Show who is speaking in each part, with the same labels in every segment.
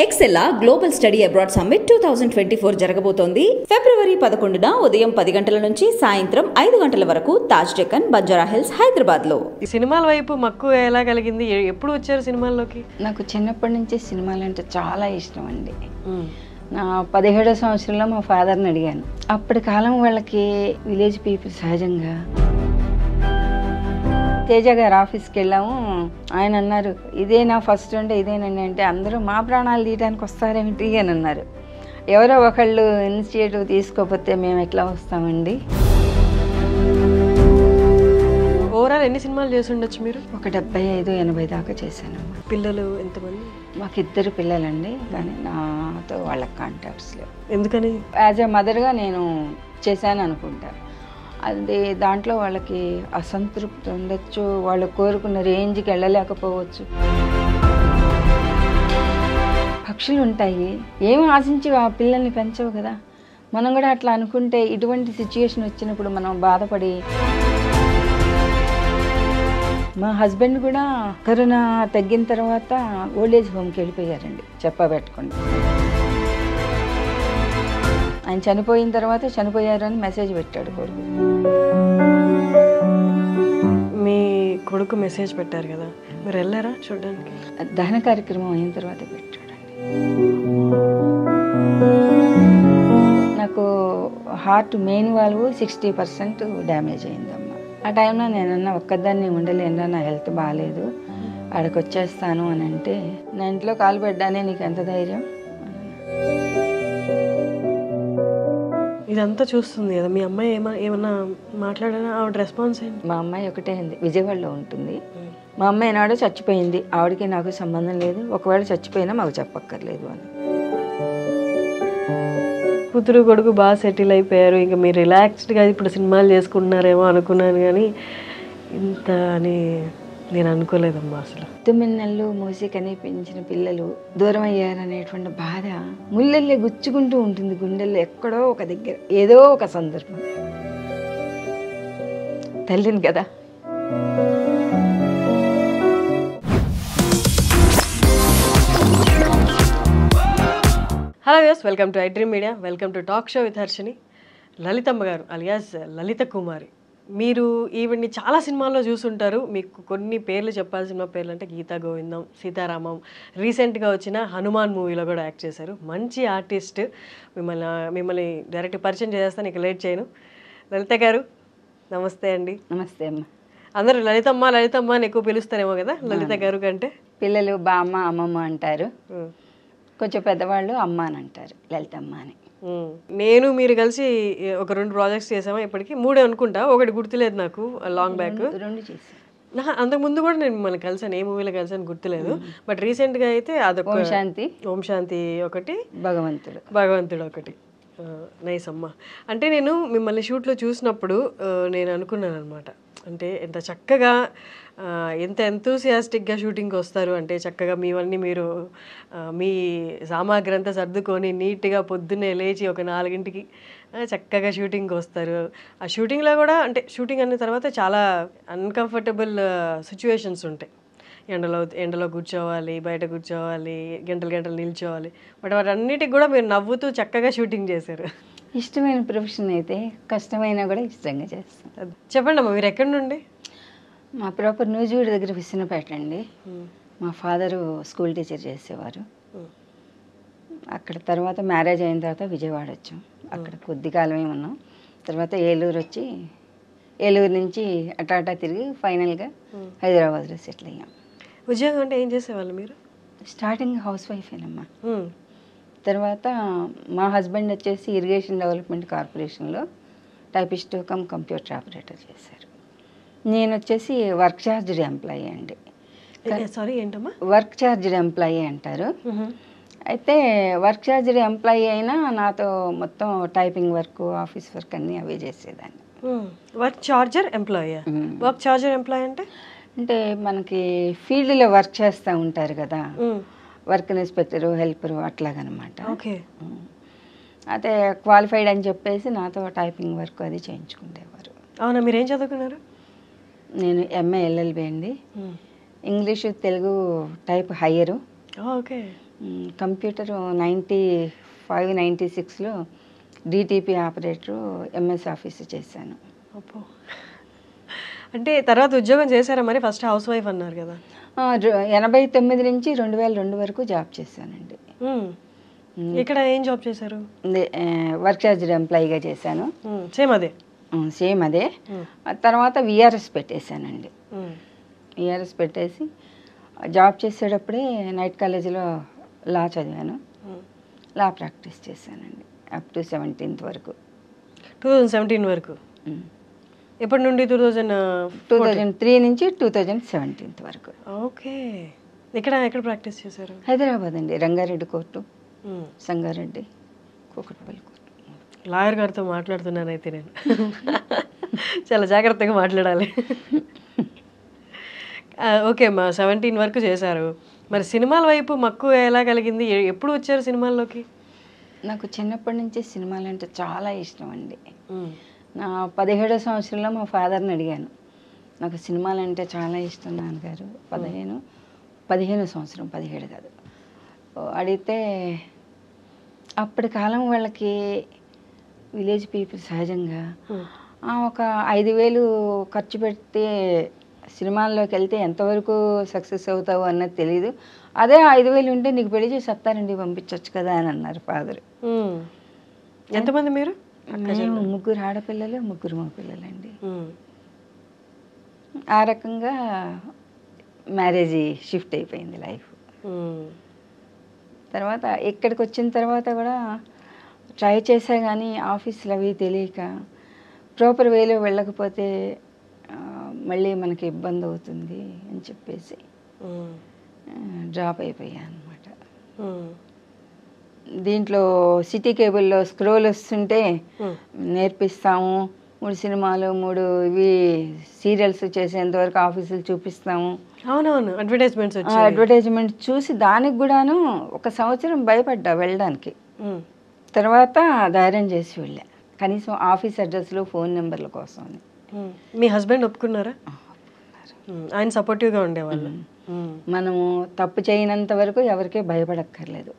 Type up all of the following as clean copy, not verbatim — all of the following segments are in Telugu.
Speaker 1: ఎక్సెల్లా గ్లోబల్ స్టడీ అబ్రాడ్ సమ్మిట్ 2024 జరగబోతోంది. ఫిబ్రవరి 11న ఉదయం 10 గంటల నుంచి సాయంత్రం 5 గంటల వరకు తాజ్ డెక్కన్, బంజారా హిల్స్, హైదరాబాద్ లో.
Speaker 2: ఈ సినిమాల వైపు మక్కువ ఎలా కలిగింది? ఎప్పుడు వచ్చారు సినిమాల్లోకి?
Speaker 3: నాకు చిన్నప్పటి నుంచి సినిమాలు అంటే చాలా ఇష్టం అండి. నా 17వ సంవత్సరంలో మా ఫాదర్ని అడిగాను. అప్పటి కాలం వాళ్ళకి విలేజ్ పీపుల్ సహజంగా తేజ గారు ఆఫీస్కి వెళ్ళాము. ఆయన అన్నారు, ఇదే నా ఫస్ట్ అంటే ఇదేనండి అంటే, అందరూ మా ప్రాణాలు తీయడానికి వస్తారేమిటి అని అన్నారు. ఎవరో ఒకళ్ళు ఇనిషియేటివ్ తీసుకోకపోతే మేము ఎట్లా వస్తామండి.
Speaker 2: ఓవరాల్ ఎన్ని సినిమాలు చేసి ఉండొచ్చు మీరు?
Speaker 3: ఒక 75-80 దాకా చేశాను.
Speaker 2: పిల్లలు ఎంతమంది?
Speaker 3: మాకు 2 పిల్లలండి, కానీ నాతో వాళ్ళకి కాంటాక్ట్స్ లేవు.
Speaker 2: ఎందుకని?
Speaker 3: యాజ్ ఎ మదర్గా నేను చేశాను అనుకుంటా. అది దాంట్లో వాళ్ళకి అసంతృప్తి ఉండొచ్చు, వాళ్ళు కోరుకున్న రేంజ్కి వెళ్ళలేకపోవచ్చు. పక్షులు ఉంటాయి, ఏమి ఆశించి ఆ పిల్లల్ని పెంచవు కదా. మనం కూడా అట్లా అనుకుంటే ఇటువంటి సిచ్యుయేషన్ వచ్చినప్పుడు మనం బాధపడి. మా హస్బెండ్ కూడా కరోనా తగ్గిన తర్వాత ఓల్డేజ్ హోమ్కి వెళ్ళిపోయారండి, చెప్పబెట్టకుండా. ఆయన చనిపోయిన తర్వాత చనిపోయారు అని మెసేజ్ పెట్టాడు కొడుకు.
Speaker 2: మీ కొడుకు మెసేజ్ పెట్టారు కదా, మీరు వెళ్ళారా చూడడానికి?
Speaker 3: దహన కార్యక్రమం అయిన తర్వాత పెట్టాడండి. నాకు హార్ట్ మెయిన్ వాల్వ్ 60% డ్యామేజ్ అయిందమ్మా. ఆ టైంలో నేనన్నా ఒక్కదాన్ని ఉండలేను, నా హెల్త్ బాగాలేదు, ఆడికి వచ్చేస్తాను అని అంటే, నా ఇంట్లో కాలు పెట్టానే నీకు ఎంత ధైర్యం.
Speaker 2: ఇదంతా చూస్తుంది కదా మీ అమ్మాయి, ఏమన్నా మాట్లాడారా? ఆవిడ రెస్పాన్స్ ఏంటి?
Speaker 3: మా అమ్మాయి ఒకటే ఉంది, విజయవాడలో ఉంటుంది. మా అమ్మాయి నాడు చచ్చిపోయింది, ఆవిడకి నాకు సంబంధం లేదు, ఒకవేళ చచ్చిపోయినా మాకు చెప్పక్కర్లేదు అని.
Speaker 2: కూతురు కొడుకు బాగా సెటిల్ అయిపోయారు, ఇంకా మీరు రిలాక్స్డ్గా ఇప్పుడు సినిమాలు చేసుకుంటున్నారేమో అనుకున్నాను, కానీ ఇంత అని నేను అనుకోలేదమ్మా అసలు.
Speaker 3: 9 నెలలు మూసి కనిపించిన పిల్లలు దూరం అయ్యారనేటువంటి బాధ ముళ్ళల్లే గుచ్చుకుంటూ ఉంటుంది గుండెల్లో, ఎక్కడో ఒక దగ్గర, ఏదో ఒక సందర్భం. తల్లిని కదా.
Speaker 2: Hello views, welcome to I dream media, welcome to talk show with Harshini. Lalithamma గారు అలియాస్ లలిత కుమారి, మీరు ఈవిడ్ని చాలా సినిమాల్లో చూసుంటారు. మీకు కొన్ని పేర్లు చెప్పాల్సిన పేర్లు అంటే గీతా గోవిందం, సీతారామం, రీసెంట్గా వచ్చిన హనుమాన్ మూవీలో కూడా యాక్ట్ చేశారు. మంచి ఆర్టిస్ట్. మిమ్మల్ని డైరెక్ట్ పరిచయం చేస్తాను, ఇక లేట్ చేయను. లలిత గారు నమస్తే అండి.
Speaker 3: నమస్తే అమ్మ.
Speaker 2: అందరూ లలితమ్మ లలితమ్మ అని ఎక్కువ పిలుస్తారేమో కదా లలిత గారు కంటే?
Speaker 3: పిల్లలు బామ్మ అమ్మమ్మ అంటారు, కొంచెం పెద్దవాళ్ళు అమ్మ అని అంటారు, లలితమ్మ అని.
Speaker 2: నేను మీరు కలిసి ఒక 2 ప్రాజెక్ట్స్ చేసామా, ఇప్పటికి 3 అనుకుంటా, ఒకటి గుర్తులేదు నాకు, లాంగ్ బ్యాక్.
Speaker 3: 2 చేసి
Speaker 2: అంతకుముందు కూడా నేను మిమ్మల్ని కలిసాను, ఏ మూవీలో కలిసాను గుర్తులేదు, బట్ రీసెంట్గా అయితే అదొక ఓం శాంతి ఒకటి, భగవంతుడు ఒకటి. నైస్ అమ్మ. అంటే నేను మిమ్మల్ని షూట్లో చూసినప్పుడు నేను అనుకున్నాను అనమాట, అంటే ఎంత చక్కగా ఎంత ఎంతూసియాస్టిక్గా షూటింగ్కి వస్తారు, అంటే చక్కగా మీవన్నీ మీరు మీ సామాగ్రి అంతా సర్దుకొని నీట్గా పొద్దున్నే లేచి ఒక 4 చక్కగా షూటింగ్కి వస్తారు. ఆ షూటింగ్లో కూడా అంటే షూటింగ్ అన్న తర్వాత చాలా అన్కంఫర్టబుల్ సిచ్యువేషన్స్ ఉంటాయి. ఎండలో కూర్చోవాలి, బయట కూర్చోవాలి, గంటలు నిల్చోవాలి, బట్ వాటన్నిటికి కూడా మీరు నవ్వుతూ చక్కగా షూటింగ్ చేశారు.
Speaker 3: ఇష్టమైన ప్రొఫెషన్ అయితే కష్టమైనా కూడా ఇష్టంగా చేస్తాను.
Speaker 2: చెప్పండి అమ్మ, మీరు ఎక్కడి నుండి?
Speaker 3: మా ప్రాపర్ నూజివీడు దగ్గర విసినపేట అండి. మా ఫాదరు స్కూల్ టీచర్ చేసేవారు. అక్కడ తర్వాత మ్యారేజ్ అయిన తర్వాత విజయవాడ వచ్చాం, అక్కడ కొద్ది కాలమే ఉన్నాం. తర్వాత ఏలూరు వచ్చి, ఏలూరు నుంచి అటా తిరిగి ఫైనల్గా హైదరాబాద్లో సెటిల్ అయ్యాం.
Speaker 2: ఉద్యోగం అంటే ఏం చేసేవాళ్ళు మీరు?
Speaker 3: స్టార్టింగ్ హౌస్ వైఫేనమ్మా. తర్వాత మా హస్బెండ్ వచ్చేసి ఇరిగేషన్ డెవలప్మెంట్ కార్పొరేషన్లో టైపిస్ట్ కమ్ కంప్యూటర్ ఆపరేటర్ చేశారు. నేను వచ్చేసి వర్క్ ఛార్జ్డ్ ఎంప్లాయీ అండి.
Speaker 2: సారీ ఏంటమ్మా?
Speaker 3: వర్క్ ఛార్జ్డ్ ఎంప్లాయీ అంటారు. అయితే వర్క్ ఛార్జ్డ్ ఎంప్లాయీ అయినా నాతో మొత్తం టైపింగ్ వర్క్, ఆఫీస్ వర్క్ అన్నీ అవే చేసేదాన్ని.
Speaker 2: Work charger employee? Work charger employee అంటే
Speaker 3: మనకి ఫీల్డ్లో వర్క్ చేస్తూ ఉంటారు కదా, వర్క్ ఇన్స్పెక్టరు, హెల్పరు అట్లాగనమాట.
Speaker 2: ఓకే.
Speaker 3: అదే క్వాలిఫైడ్ అని చెప్పేసి నాతో టైపింగ్ వర్క్ అది చేయించుకునేవారు.
Speaker 2: అవునా, మీరేం చదువుకున్నారు?
Speaker 3: నేను MA LLB అండి. English Telugu type higher,
Speaker 2: okay.
Speaker 3: Computer 95-96లో డిటిపి ఆపరేటరు ఎంఎస్ ఆఫీస్ చేశాను.
Speaker 2: అబ్బో. అంటే తర్వాత ఉద్యోగం చేశారా మరి? ఫస్ట్ హౌస్ వైఫ్ అన్నారు కదా.
Speaker 3: 89 నుంచి 2002 వరకు జాబ్ చేశానండి.
Speaker 2: ఇక్కడ ఏం జాబ్ చేశారు?
Speaker 3: వర్క్ చార్జ్ ఎంప్లాయీగా చేశాను.
Speaker 2: సేమ్ అదే.
Speaker 3: సేమ్ అదే. తర్వాత విఆర్ఎస్ పెట్టేశానండి. విఆర్ఎస్ పెట్టేసి జాబ్ చేసేటప్పుడే నైట్ కాలేజీలో లా చదివాను. లా ప్రాక్టీస్ చేశానండి అప్ టు 17th వరకు.
Speaker 2: 2017 వరకు. ఎప్పటి నుండి?
Speaker 3: 2003 నుంచి 2017 వరకు.
Speaker 2: ఓకే. ఎక్కడ ప్రాక్టీస్ చేశారు?
Speaker 3: హైదరాబాద్ అండి. Rangareddy court, Sangareddy, Kukatpally court.
Speaker 2: Lawyer గారితో మాట్లాడుతున్నాను అయితే నేను. చాలా జాగ్రత్తగా మాట్లాడాలి. ఓకే అమ్మా, 17 వరకు చేశారు. మరి సినిమాల వైపు మక్కువ ఎలా కలిగింది? ఎప్పుడు వచ్చారు సినిమాల్లోకి?
Speaker 3: నాకు చిన్నప్పటి నుంచి సినిమాలు అంటే చాలా ఇష్టం అండి. నా 17వ సంవత్సరంలో మా ఫాదర్ని అడిగాను, నాకు సినిమాలు అంటే చాలా ఇష్టం నాన్నగారు. 15వ సంవత్సరం, 17 కాదు. అడిగితే అప్పటి కాలం వాళ్ళకి విలేజ్ పీపుల్ సహజంగా ఒక 5,000 ఖర్చు పెడితే సినిమాల్లోకి వెళ్తే ఎంతవరకు సక్సెస్ అవుతావు అన్నది తెలీదు. అదే 5,000 ఉంటే నీకు పెళ్లి చేసి చెప్తారండి, పంపించవచ్చు కదా అని అన్నారు ఫాదర్.
Speaker 2: ఎంతమంది మీరు?
Speaker 3: మేము 3 ఆడపిల్లలు, 3 మగపిల్లలండి. ఆ రకంగా మ్యారేజ్ షిఫ్ట్ అయిపోయింది లైఫ్. తర్వాత ఇక్కడికి వచ్చిన తర్వాత కూడా ట్రై చేసా, కానీ ఆఫీసులు అవి తెలియక ప్రాపర్ వేలో వెళ్ళకపోతే మళ్ళీ మనకి ఇబ్బంది అవుతుంది అని చెప్పేసి డ్రాప్ అయిపోయాను అనమాట. దీంట్లో సిటీ కేబుల్లో స్క్రోల్ వస్తుంటే నేర్పిస్తాము, 3 సినిమాలు 3 ఇవి సీరియల్స్ చేసేంత వరకు ఆఫీసులు చూపిస్తాము.
Speaker 2: అవునవును,
Speaker 3: అడ్వర్టైజ్మెంట్ చూసి దానికి కూడాను 1 సంవత్సరం భయపడ్డా వెళ్ళడానికి. తర్వాత ధైర్యం చేసి వెళ్ళా, కనీసం ఆఫీస్ అడ్రస్లు, ఫోన్ నెంబర్ల కోసం.
Speaker 2: మీ హస్బెండ్ ఒప్పుకున్నారా? ఆయన సపోర్టివ్గా ఉండేవాళ్ళు.
Speaker 3: మనము తప్పు చేయనంత వరకు ఎవరికే భయపడక్కర్లేదు,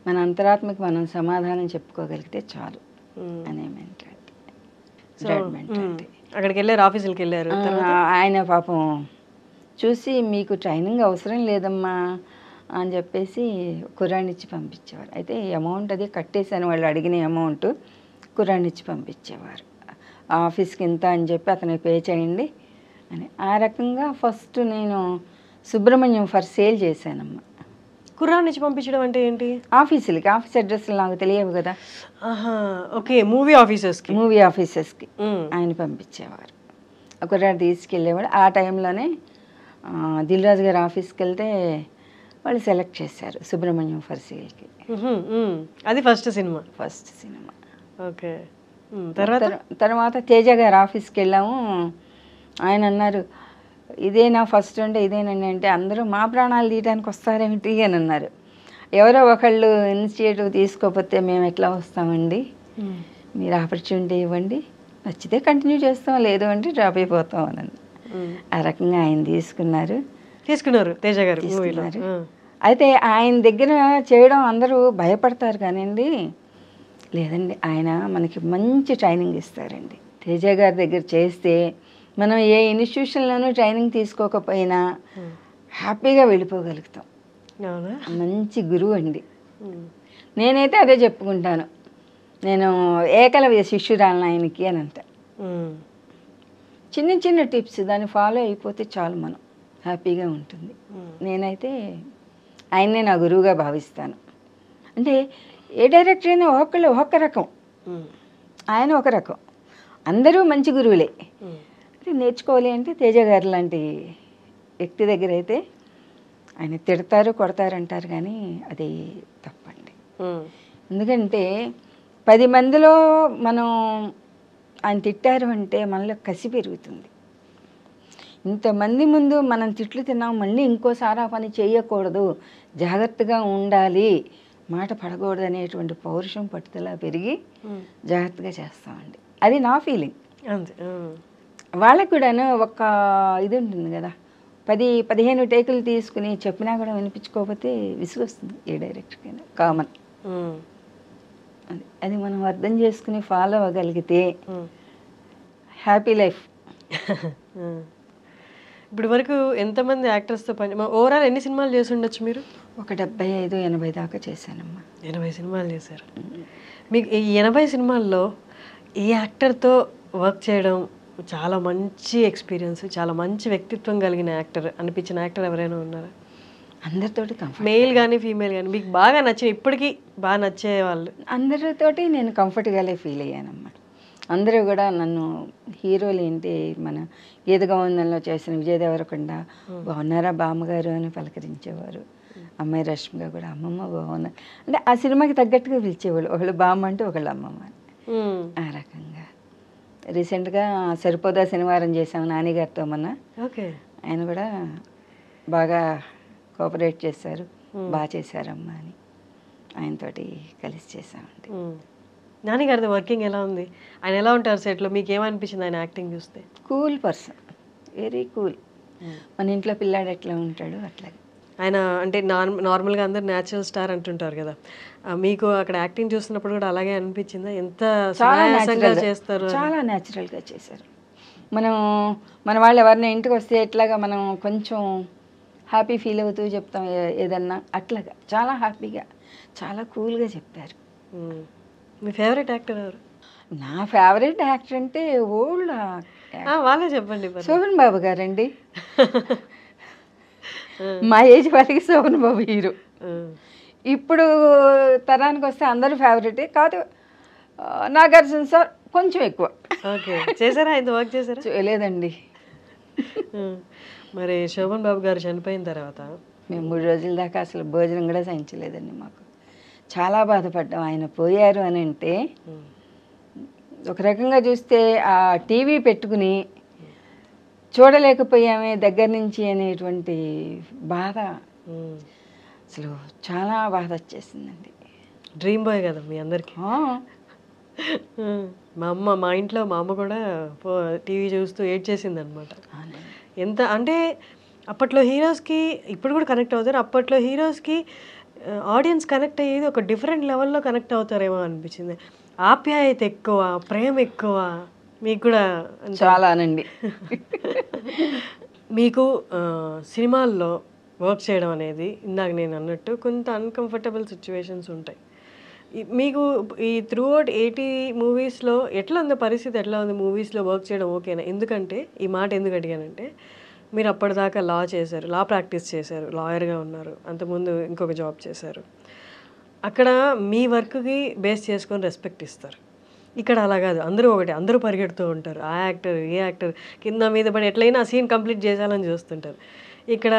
Speaker 3: మన అంతరాత్మకి మనం సమాధానం చెప్పుకోగలిగితే చాలు అనే మెంటాలిటీ.
Speaker 2: అక్కడికి వెళ్ళారు, ఆఫీసులకి వెళ్ళారు.
Speaker 3: ఆయన పాపం చూసి మీకు ట్రైనింగ్ అవసరం లేదమ్మా అని చెప్పేసి కుర్రాన్ని ఇచ్చి పంపించేవారు. అయితే అమౌంట్ అది కట్టేసాను, వాళ్ళు అడిగిన అమౌంట్ కుర్రాన్ని ఇచ్చి పంపించేవారు. ఆఫీస్కి ఇంత అని చెప్పి అతనికి పే చేయండి అని. ఆ రకంగా ఫస్ట్ నేను సుబ్రహ్మణ్యం ఫర్ సేల్ చేశానమ్మా.
Speaker 2: కుర్రాన్ని ఇచ్చి పంపించడం అంటే ఏంటి?
Speaker 3: ఆఫీసులకి, ఆఫీస్ అడ్రస్లు నాకు తెలియవు కదా.
Speaker 2: ఓకే, మూవీ ఆఫీసర్స్కి
Speaker 3: ఆయన పంపించేవారు. కుర్రాడు తీసుకెళ్ళేవాడు. ఆ టైంలోనే దిల్ రాజు గారి ఆఫీస్కి వెళ్తే వాళ్ళు సెలెక్ట్ చేశారు సుబ్రహ్మణ్యం ఫర్ సేల్కి.
Speaker 2: అది ఫస్ట్ సినిమా.
Speaker 3: ఓకే. తర్వాత తేజ గారి ఆఫీస్కి వెళ్ళాము. ఆయన అన్నారు, ఇదేనా ఫస్ట్ అంటే ఇదేనండి అంటే, అందరూ మా ప్రాణాలు తీయడానికి వస్తారేమిటి అని అన్నారు. ఎవరో ఒకళ్ళు ఇనిషియేటివ్ తీసుకోకపోతే మేము ఎట్లా వస్తామండి, మీరు ఆపర్చునిటీ ఇవ్వండి, నచ్చితే కంటిన్యూ చేస్తాం, లేదు అంటే డ్రాప్ అయిపోతాం అని. ఆ రకంగా ఆయన తీసుకున్నారు
Speaker 2: తేజ గారు.
Speaker 3: అయితే ఆయన దగ్గర చేయడం అందరూ భయపడతారు కానివ్వండి, లేదండి ఆయన మనకి మంచి ట్రైనింగ్ ఇస్తారండి. తేజ గారి దగ్గర చేస్తే మనం ఏ ఇన్స్టిట్యూషన్లోనూ ట్రైనింగ్ తీసుకోకపోయినా హ్యాపీగా వెళ్ళిపోగలుగుతాం. మంచి గురువు అండి. నేనైతే అదే చెప్పుకుంటాను, నేను ఏకలవ్య శిష్యురాలను ఆయనకి అని అంట. చిన్న చిన్న టిప్స్ దాన్ని ఫాలో అయిపోతే చాలు, మనం హ్యాపీగా ఉంటుంది. నేనైతే ఆయన్నే నా గురువుగా భావిస్తాను. అంటే ఏ డైరెక్టర్ అయినా ఒక్కొక్కళ్ళు ఒక్కొక్క రకం, ఆయన ఒక రకం, అందరూ మంచి గురువులే. నేర్చుకోవాలి అంటే తేజ గారు లాంటి వ్యక్తి దగ్గర అయితే ఆయన తిడతారు, కొడతారు అంటారు, కానీ అది తప్పండి. ఎందుకంటే 10 మందిలో మనం ఆయన తిట్టారు అంటే మనలో కసి పెరుగుతుంది. ఇంతమంది ముందు మనం తిట్లు తిన్నాం, మళ్ళీ ఇంకోసారి ఆ పని చేయకూడదు, జాగ్రత్తగా ఉండాలి, మాట పడకూడదు అనేటువంటి పౌరుషం, పట్టుదల పెరిగి జాగ్రత్తగా చేస్తామండి. అది నా ఫీలింగ్. వాళ్ళకు కూడాను ఒక ఇది ఉంటుంది కదా, 10-15 టేకులు తీసుకుని చెప్పినా కూడా వినిపించుకోకపోతే విసుగొస్తుంది ఏ డైరెక్టర్కైనా, కామన్. అది మనం అర్థం చేసుకుని ఫాలో అవ్వగలిగితే హ్యాపీ లైఫ్.
Speaker 2: ఇప్పుడు వరకు ఎంతమంది యాక్టర్స్తో పని, ఓవరాల్ ఎన్ని సినిమాలు చేసి ఉండొచ్చు మీరు?
Speaker 3: ఒక 75-80 దాకా చేశానమ్మా.
Speaker 2: 80 సినిమాలు చేశారు. మీకు ఈ 80 సినిమాల్లో ఈ యాక్టర్తో వర్క్ చేయడం చాలా మంచి ఎక్స్పీరియన్స్, చాలా మంచి వ్యక్తిత్వం కలిగిన యాక్టర్ అనిపించిన యాక్టర్ ఎవరైనా ఉన్నారా?
Speaker 3: అందరితోటి కంఫర్ట్,
Speaker 2: మెయిల్ కానీ ఫీమేల్ కానీ మీకు బాగా నచ్చిన, ఇప్పటికీ బాగా నచ్చే వాళ్ళు?
Speaker 3: అందరితోటి నేను కంఫర్ట్గానే ఫీల్ అయ్యానమ్మా. అందరూ కూడా నన్ను హీరోలు ఏంటి, మన గీత గోవిందంలో చేసిన విజయ్ దేవరకొండ బాగున్నారా బామ్మగారు అని పలకరించేవారు. అమ్మాయి రష్మిగా కూడా అమ్మమ్మ బాగున్నారు అంటే ఆ సినిమాకి తగ్గట్టుగా పిలిచేవాళ్ళు. ఒకళ్ళు బామ్మ అంటే ఒకళ్ళు అమ్మమ్మ అని, ఆ రకంగా. రీసెంట్గా సరిపోదా శనివారం చేసాము నానిగారితో మొన్న.
Speaker 2: ఓకే.
Speaker 3: ఆయన కూడా బాగా కోఆపరేట్ చేశారు, బాగా చేశారమ్మా అని ఆయనతోటి కలిసి చేసామండి.
Speaker 2: నానిగారిది వర్కింగ్ ఎలా ఉంది? ఆయన ఎలా ఉంటారు సెట్లో? మీకు ఏమనిపించింది ఆయన యాక్టింగ్ చూస్తే?
Speaker 3: Cool person, very cool. మన ఇంట్లో పిల్లాడు ఎట్లా ఉంటాడు అట్లాగే
Speaker 2: ఆయన. అంటే నార్మల్గా అందరు న్యాచురల్ స్టార్ అంటుంటారు కదా, మీకు అక్కడ యాక్టింగ్ చూస్తున్నప్పుడు కూడా అలాగే అనిపించిందా? ఎంత సునాయాసంగా చేస్తారు?
Speaker 3: చాలా న్యాచురల్గా చేశారు. మన వాళ్ళు ఎవరైనా ఇంటికి వస్తే ఎట్లాగా మనం కొంచెం హ్యాపీ ఫీల్ అవుతూ చెప్తాం ఏదన్నా, అట్లాగా చాలా హ్యాపీగా చాలా కూల్గా చెప్పారు.
Speaker 2: మీ ఫేవరెట్ యాక్టర్ ఎవరు?
Speaker 3: నా ఫేవరెట్ యాక్టర్ అంటే ఓల్డ్
Speaker 2: వాళ్ళే చెప్పండి.
Speaker 3: శోభన్ బాబు గారండి. మా ఏజ్ వాళ్ళకి శోభన్ బాబు హీరో. ఇప్పుడు తరానికి వస్తే అందరూ ఫేవరెటే కాదు. నాగార్జున సార్ కొంచెం ఎక్కువ.
Speaker 2: ఓకే. చేశారా ఆయన వర్క్ చేశారా?
Speaker 3: లేదండి.
Speaker 2: మరి శోభన్ బాబు గారు చనిపోయిన తర్వాత
Speaker 3: మేము 3 రోజుల దాకా అసలు భోజనం కూడా సహించలేదండి. మాకు చాలా బాధపడ్డాం ఆయన పోయారు అని అంటే. ఒక రకంగా చూస్తే ఆ టీవీ పెట్టుకుని చూడలేకపోయామే దగ్గర నుంచి అనేటువంటి బాధ, అసలు చాలా బాధ వచ్చేసిందండి.
Speaker 2: డ్రీమ్ బాయ్ కదా మీ అందరికి. మా ఇంట్లో మా అమ్మ కూడా టీవీ చూస్తూ ఏడ్చేసింది అనమాట. ఎంత అంటే అప్పట్లో హీరోస్కి, ఇప్పుడు కూడా కనెక్ట్ అవుతారు, అప్పట్లో హీరోస్కి ఆడియన్స్ కనెక్ట్ అయ్యేది ఒక డిఫరెంట్ లెవెల్లో కనెక్ట్ అవుతారేమో అనిపించింది. ఆప్యాయత ఎక్కువ, ప్రేమ ఎక్కువ. మీకు కూడా
Speaker 3: చాలానండి.
Speaker 2: మీకు సినిమాల్లో వర్క్ చేయడం అనేది ఇందాక నేను అన్నట్టు కొంత అన్కంఫర్టబుల్ సిచ్యువేషన్స్ ఉంటాయి. మీకు ఈ త్రూఅవుట్ 80 మూవీస్లో ఎట్లా ఉంది పరిస్థితి? ఎట్లా ఉంది మూవీస్లో వర్క్ చేయడం? ఓకేనా? ఎందుకంటే ఈ మాట ఎందుకు అడిగానంటే, మీరు అప్పటిదాకా లా చేశారు, లా ప్రాక్టీస్ చేశారు, లాయర్గా ఉన్నారు, అంతకుముందు ఇంకొక జాబ్ చేశారు. అక్కడ మీ వర్క్కి బేస్ చేసుకొని రెస్పెక్ట్ ఇస్తారు. ఇక్కడ అలా కాదు, అందరూ ఒకటి, అందరూ పరిగెడుతూ ఉంటారు. ఆ యాక్టర్ ఏ యాక్టర్ కింద మీద పడి ఎట్లయినా ఆ సీన్ కంప్లీట్ చేయాలని చూస్తుంటారు. ఇక్కడ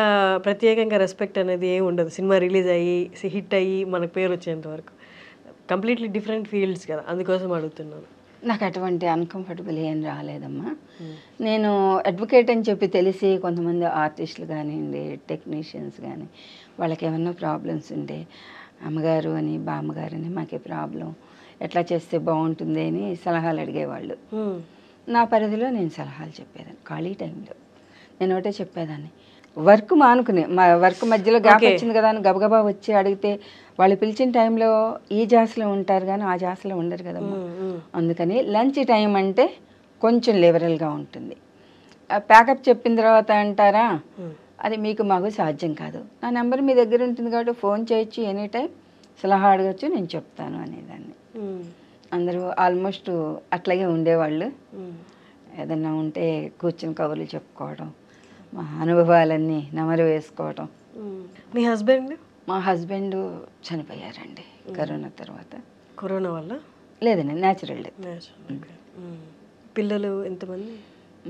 Speaker 2: ప్రత్యేకంగా రెస్పెక్ట్ అనేది ఏమి ఉండదు. సినిమా రిలీజ్ అయ్యి హిట్ అయ్యి మనకు పేరు వచ్చేంత వరకు కంప్లీట్లీ డిఫరెంట్ ఫీల్డ్స్ కదా, అందుకోసం అడుగుతున్నాను.
Speaker 3: నాకు అటువంటి అన్కంఫర్టబుల్ ఏం రాలేదమ్మా. నేను అడ్వకేట్ అని చెప్పి తెలిసి కొంతమంది ఆర్టిస్టులు కానివ్వండి, టెక్నీషియన్స్ కానీ, వాళ్ళకి ఏమన్నా ప్రాబ్లమ్స్ ఉంటే అమ్మగారు అని బామ్మగారు అని మాకే ప్రాబ్లం, ఎట్లా చేస్తే బాగుంటుంది అని సలహాలు అడిగేవాళ్ళు. నా పరిధిలో నేను సలహాలు చెప్పేదాన్ని. ఖాళీ టైంలో నేను ఒకటే చెప్పేదాన్ని, వర్క్ మానుకుని, మా వర్క్ మధ్యలో గ్యాప్ వచ్చింది కదా అని గబగబా వచ్చి అడిగితే వాళ్ళు పిలిచిన టైంలో ఈ జాస్లో ఉంటారు కానీ ఆ జాస్లో ఉండరు కదమ్మా. అందుకని లంచ్ టైం అంటే కొంచెం లిబరల్గా ఉంటుంది. ప్యాకప్ చెప్పిన తర్వాత అంటారా, అది మీకు మాకు సాధ్యం కాదు, నా నెంబర్ మీ దగ్గర ఉంటుంది కాబట్టి ఫోన్ చేయొచ్చు, ఎనీ టైం సలహా అడగచ్చు, నేను చెప్తాను అనేదాన్ని. అందరూ ఆల్మోస్ట్ అట్లాగే ఉండేవాళ్ళు. ఏదన్నా ఉంటే కూర్చుని కబుర్లు చెప్పుకోవడం, మా అనుభవాలన్నీ నెమరు వేసుకోవడం.
Speaker 2: మీ హస్బెండ్?
Speaker 3: మా హస్బెండ్ చనిపోయారండి కరోనా తర్వాత.
Speaker 2: కరోనా వల్ల? లేదండి,
Speaker 3: న్యాచురల్ డెత్.
Speaker 2: పిల్లలు ఎంతమంది?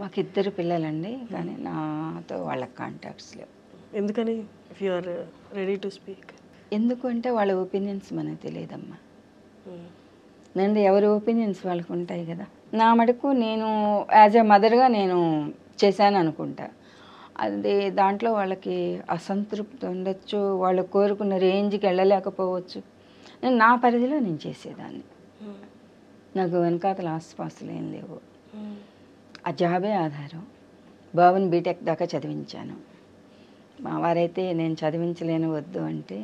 Speaker 3: మాకు 2 పిల్లలండి, కానీ నాతో వాళ్ళ కాంటాక్ట్స్ లేవు.
Speaker 2: ఎందుకని? If you are ready to speak.
Speaker 3: ఎందుకు అంటే వాళ్ళ ఒపీనియన్స్ మనకు తెలియదమ్మా. నేను ఎవరి ఒపీనియన్స్ వాళ్ళకు ఉంటాయి కదా. నా మటుకు నేను యాజ్ ఎ మదర్గా నేను చేశాను అనుకుంటా. అది దాంట్లో వాళ్ళకి అసంతృప్తి ఉండొచ్చు, వాళ్ళు కోరుకున్న రేంజ్కి వెళ్ళలేకపోవచ్చు. నేను నా పరిధిలో నేను చేసేదాన్ని. నాకు వెనకాతల ఆస్తిపాస్తులు ఏం లేవు, ఆ జాబే ఆధారం. బాబుని బీటెక్ దాకా చదివించాను. మా వారైతే నేను చదివించలేను వద్దు అంటే,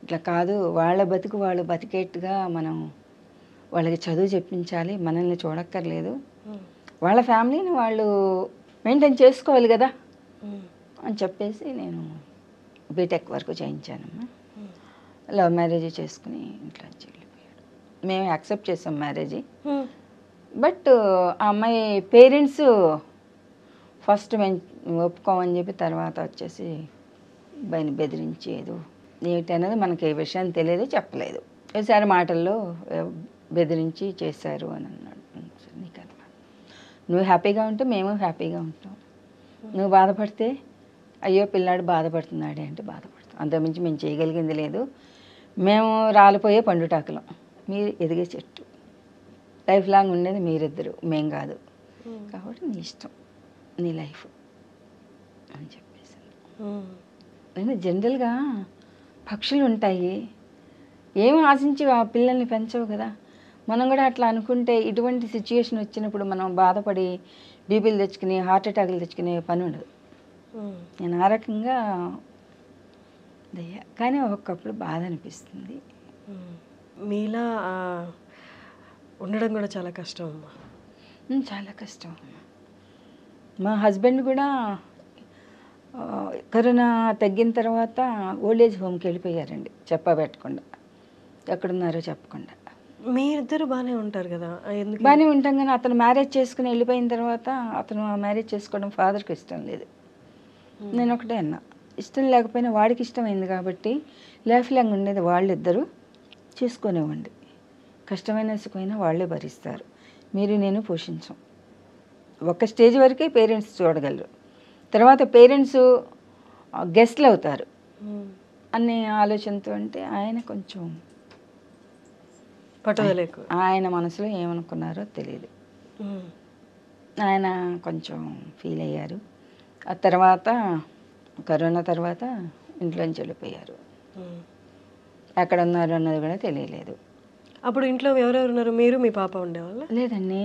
Speaker 3: ఇట్లా కాదు, వాళ్ళ బతుకు వాళ్ళు బతికేట్టుగా మనం వాళ్ళకి చదువు చెప్పించాలి, మనల్ని చూడక్కర్లేదు, వాళ్ళ ఫ్యామిలీని వాళ్ళు మెయింటైన్ చేసుకోవాలి కదా అని చెప్పేసి నేను బీటెక్ వరకు చేయించానమ్మా. లవ్ మ్యారేజ్ చేసుకుని ఇంట్లో నుంచి వెళ్ళిపోయాడు. మేము యాక్సెప్ట్ చేసాం మ్యారేజ్. బట్ ఆ అమ్మాయి పేరెంట్స్ ఫస్ట్ మేము ఒప్పుకోమని చెప్పి తర్వాత వచ్చేసి బయని బెదిరించి ఏదో ఏమిటి అనేది మనకి ఏ విషయం తెలియదు, చెప్పలేదు. ఒకసారి మాటల్లో బెదిరించి చేశారు అని అన్నాడు. నీకన్నా నువ్వు హ్యాపీగా ఉంటే మేము హ్యాపీగా ఉంటాం, నువ్వు బాధపడితే అయ్యో పిల్లాడు బాధపడుతున్నాడే అంటే బాధపడతాం, అంతకుమించి మేము చేయగలిగింది లేదు. మేము రాలిపోయే పండుటాకులం, మీరు ఎదిగే చెట్టు, లైఫ్ లాంగ్ ఉండేది మీరిద్దరు, మేం కాదు, కాబట్టి నీ ఇష్టం, నీ లైఫ్ అని చెప్పేసాను. నేను జనరల్గా పక్షులు ఉంటాయి, ఏం ఆశించి ఆ పిల్లల్ని పెంచవు కదా, మనం కూడా అట్లా అనుకుంటే ఇటువంటి సిచ్యుయేషన్ వచ్చినప్పుడు మనం బాధపడి బీపీలు తెచ్చుకుని హార్ట్ అటాక్లు తెచ్చుకునే పని ఉండదు. నేను ఆ రకంగా కానీ ఒక్కొక్కప్పుడు బాధ అనిపిస్తుంది.
Speaker 2: మీలా ఉండడం కూడా చాలా కష్టం అమ్మా.
Speaker 3: చాలా కష్టం. మా హస్బెండ్ కూడా కరోనా తగ్గిన తర్వాత ఓల్డేజ్ హోమ్కి వెళ్ళిపోయారండి, చెప్పబెట్టకుండా, ఎక్కడున్నారో చెప్పకుండా.
Speaker 2: మీరిద్దరు బాగానే ఉంటారు కదా?
Speaker 3: బాగానే ఉంటాం, కానీ అతను మ్యారేజ్ చేసుకుని వెళ్ళిపోయిన తర్వాత అతను మ్యారేజ్ చేసుకోవడం ఫాదర్కి ఇష్టం లేదు. నేను ఒకటే అన్నా, ఇష్టం లేకపోయినా వాడికి ఇష్టమైంది కాబట్టి లైఫ్ లాంగ్ ఉండేది వాళ్ళిద్దరూ చేసుకునేవ్వండి, కష్టమైన సుఖమైనా వాళ్ళే భరిస్తారు, మీరు నేను పోషించం. ఒక స్టేజ్ వరకే పేరెంట్స్ చూడగలరు, తర్వాత పేరెంట్స్ గెస్ట్లు అవుతారు అనే ఆలోచనతో. అంటే ఆయన కొంచెం
Speaker 2: పట్టుదలకు,
Speaker 3: ఆయన మనసులో ఏమనుకున్నారో తెలియదు, ఆయన కొంచెం ఫీల్ అయ్యారు. ఆ తర్వాత కరోనా తర్వాత ఇంట్లోంచి వెళ్ళిపోయారు, ఎక్కడ ఉన్నారు అన్నది కూడా తెలియలేదు.
Speaker 2: అప్పుడు ఇంట్లో ఎవరెవరు ఉన్నారు? మీరు మీ పాప ఉండేవాళ్ళ?
Speaker 3: లేదండి,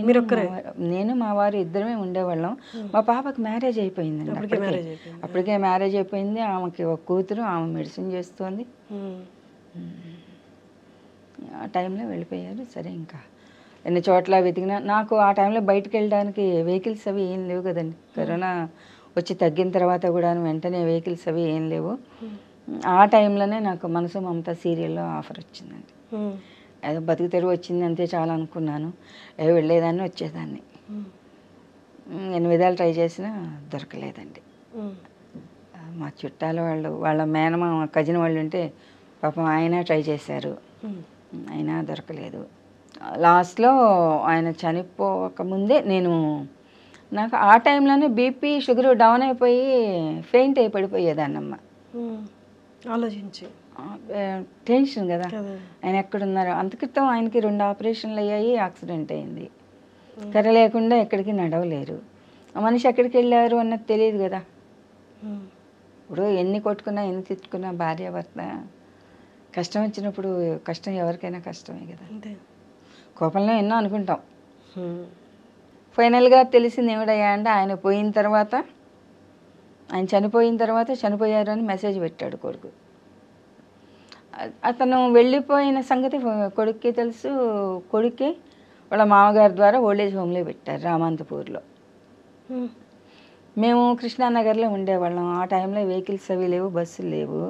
Speaker 3: నేను మా వారు ఇద్దరమే ఉండేవాళ్ళం. మా పాపకి మ్యారేజ్ అయిపోయిందండి, అప్పటికే మ్యారేజ్ అయిపోయింది. ఆమెకి ఒక కూతురు, ఆమె మెడిసిన్ చేస్తుంది. ఆ టైంలో వెళ్ళిపోయారు. సరే, ఇంకా ఎన్ని చోట్ల వెతికినా నాకు ఆ టైంలో బయటకు వెళ్ళడానికి వెహికల్స్ అవి ఏం లేవు కదండి. కరోనా వచ్చి తగ్గిన తర్వాత కూడా వెంటనే వెహికల్స్ అవి ఏం లేవు. ఆ టైంలోనే నాకు మనసు మమత సీరియల్లో ఆఫర్ వచ్చిందండి. ఏదో బతుకు తెరువు వచ్చింది అంతే చాలా అనుకున్నాను. వెళ్ళేదాన్ని, వచ్చేదాన్ని. ఎన్ని విధాలు ట్రై చేసినా దొరకలేదండి. మా చుట్టాల వాళ్ళు, వాళ్ళ మేనమా కజిన్ వాళ్ళు ఉంటే పాపం ఆయన ట్రై చేశారు, అయినా దొరకలేదు. లాస్ట్లో ఆయన చనిపోకముందే నాకు ఆ టైంలోనే బీపీ షుగర్ డౌన్ అయిపోయి ఫెయింట్ అయి పడిపోయేదాన్నమ్మ.
Speaker 2: ఆలోచించి
Speaker 3: టెన్షన్ కదా, ఆయన ఎక్కడున్నారు. అంతక్రితం ఆయనకి 2 ఆపరేషన్లు అయ్యాయి, యాక్సిడెంట్ అయింది. కర్ర లేకుండా ఎక్కడికి నడవలేరు. ఆ మనిషి ఎక్కడికి వెళ్ళారు అన్నది తెలియదు కదా. ఇప్పుడు ఎన్ని కొట్టుకున్నా ఎన్ని తిట్టుకున్నా భార్యాభర్త కష్టం వచ్చినప్పుడు కష్టం ఎవరికైనా కష్టమే కదా. కోపంలో ఎన్నో అనుకుంటాం. ఫైనల్గా తెలిసింది ఏమిటయ్యా అంటే ఆయన పోయిన తర్వాత, ఆయన చనిపోయిన తర్వాత చనిపోయారు అని మెసేజ్ పెట్టాడు కొడుకు. అతను వెళ్ళిపోయిన సంగతి కొడుక్కి తెలుసు. కొడుకే వాళ్ళ మామగారి ద్వారా ఓల్డేజ్ హోమ్లో పెట్టారు రామంతపూర్లో. మేము కృష్ణానగర్లో ఉండేవాళ్ళం. ఆ టైంలో వెహికల్స్ అవి లేవు, బస్సులు లేవు.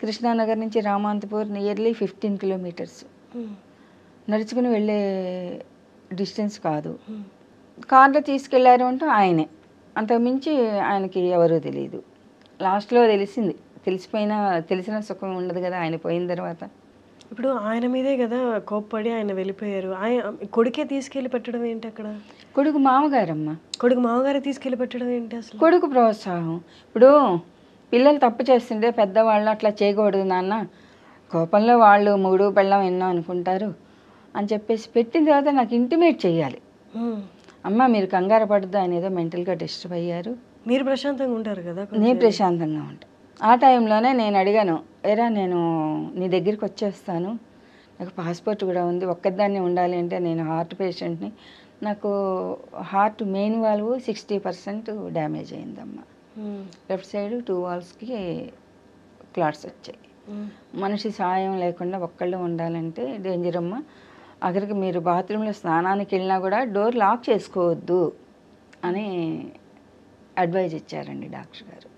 Speaker 3: కృష్ణానగర్ నుంచి రామంతపూర్ నియర్లీ 15 కిలోమీటర్స్, నడుచుకుని వెళ్ళే డిస్టెన్స్ కాదు. కార్లో తీసుకెళ్లారు అంటూ ఆయనే, అంతకుమించి ఆయనకి ఎవరూ తెలియదు. లాస్ట్లో తెలిసిన సుఖం ఉండదు కదా ఆయన పోయిన తర్వాత.
Speaker 2: ఇప్పుడు ఆయన మీదే కదా కోప్పడి ఆయన వెళ్ళిపోయారు. కొడుకే తీసుకెళ్ళి పెట్టడం ఏంటి అక్కడ?
Speaker 3: కొడుకు మామగారమ్మ,
Speaker 2: కొడుకు మామగారే తీసుకెళ్ళి పెట్టడం ఏంటి అసలు?
Speaker 3: కొడుకు ప్రోత్సాహం. ఇప్పుడు పిల్లలు తప్పు చేస్తుంటే పెద్దవాళ్ళు అట్లా చేయకూడదు నాన్న, కోపంలో వాళ్ళు మూడు పెళ్ళం ఎన్నో అనుకుంటారు అని చెప్పేసి పెట్టిన తర్వాత నాకు ఇంటిమేట్ చేయాలి. అమ్మ మీరు కంగారు పడద్దు, ఆయన ఏదో మెంటల్గా డిస్టర్బ్ అయ్యారు,
Speaker 2: మీరు ప్రశాంతంగా ఉంటారు కదా.
Speaker 3: నేను ప్రశాంతంగా ఉంటాను. ఆ టైంలోనే నేను అడిగాను, ఏరా నేను నీ దగ్గరికి వచ్చేస్తాను, నాకు పాస్పోర్ట్ కూడా ఉంది, ఒక్కదాన్ని ఉండాలి అంటే నేను హార్ట్ పేషెంట్ని, నాకు హార్ట్ మెయిన్ వాల్వ్ 60% డ్యామేజ్ అయిందమ్మా. లెఫ్ట్ సైడ్ 2 వాల్స్కి క్లాట్స్ వచ్చాయి. మనిషి సాయం లేకుండా ఒక్కళ్ళు ఉండాలంటే డేంజర్ అమ్మ. అక్కడికి మీరు బాత్రూంలో స్నానానికి వెళ్ళినా కూడా డోర్ లాక్ చేసుకోవద్దు అని అడ్వైజ్ ఇచ్చారండి డాక్టర్ గారు.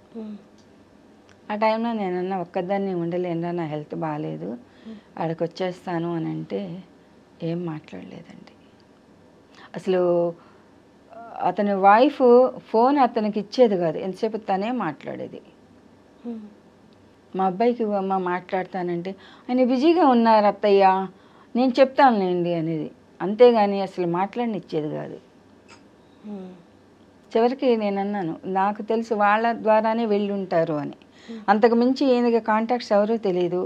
Speaker 3: ఆ టైంలో నేనన్నా ఒక్కదాన్ని ఉండలేనురా, నా హెల్త్ బాగాలేదు, ఆడికి వచ్చేస్తాను అని అంటే ఏం మాట్లాడలేదండి. అసలు అతని వైఫ్ ఫోన్ అతనికి ఇచ్చేది కాదు, ఎంతసేపు తనే మాట్లాడేది. మా అబ్బాయికి అమ్మ మాట్లాడతానంటే ఆయన బిజీగా ఉన్నారు అత్తయ్య, నేను చెప్తానులేండి అనేది, అంతేగాని అసలు మాట్లాడనిచ్చేది కాదు. చివరికి నేను అన్నాను, నాకు తెలుసు వాళ్ళ ద్వారానే వెళ్ళి ఉంటారు అని. అంతకు మించి ఈయనకి కాంటాక్ట్స్ ఎవరో తెలియదు.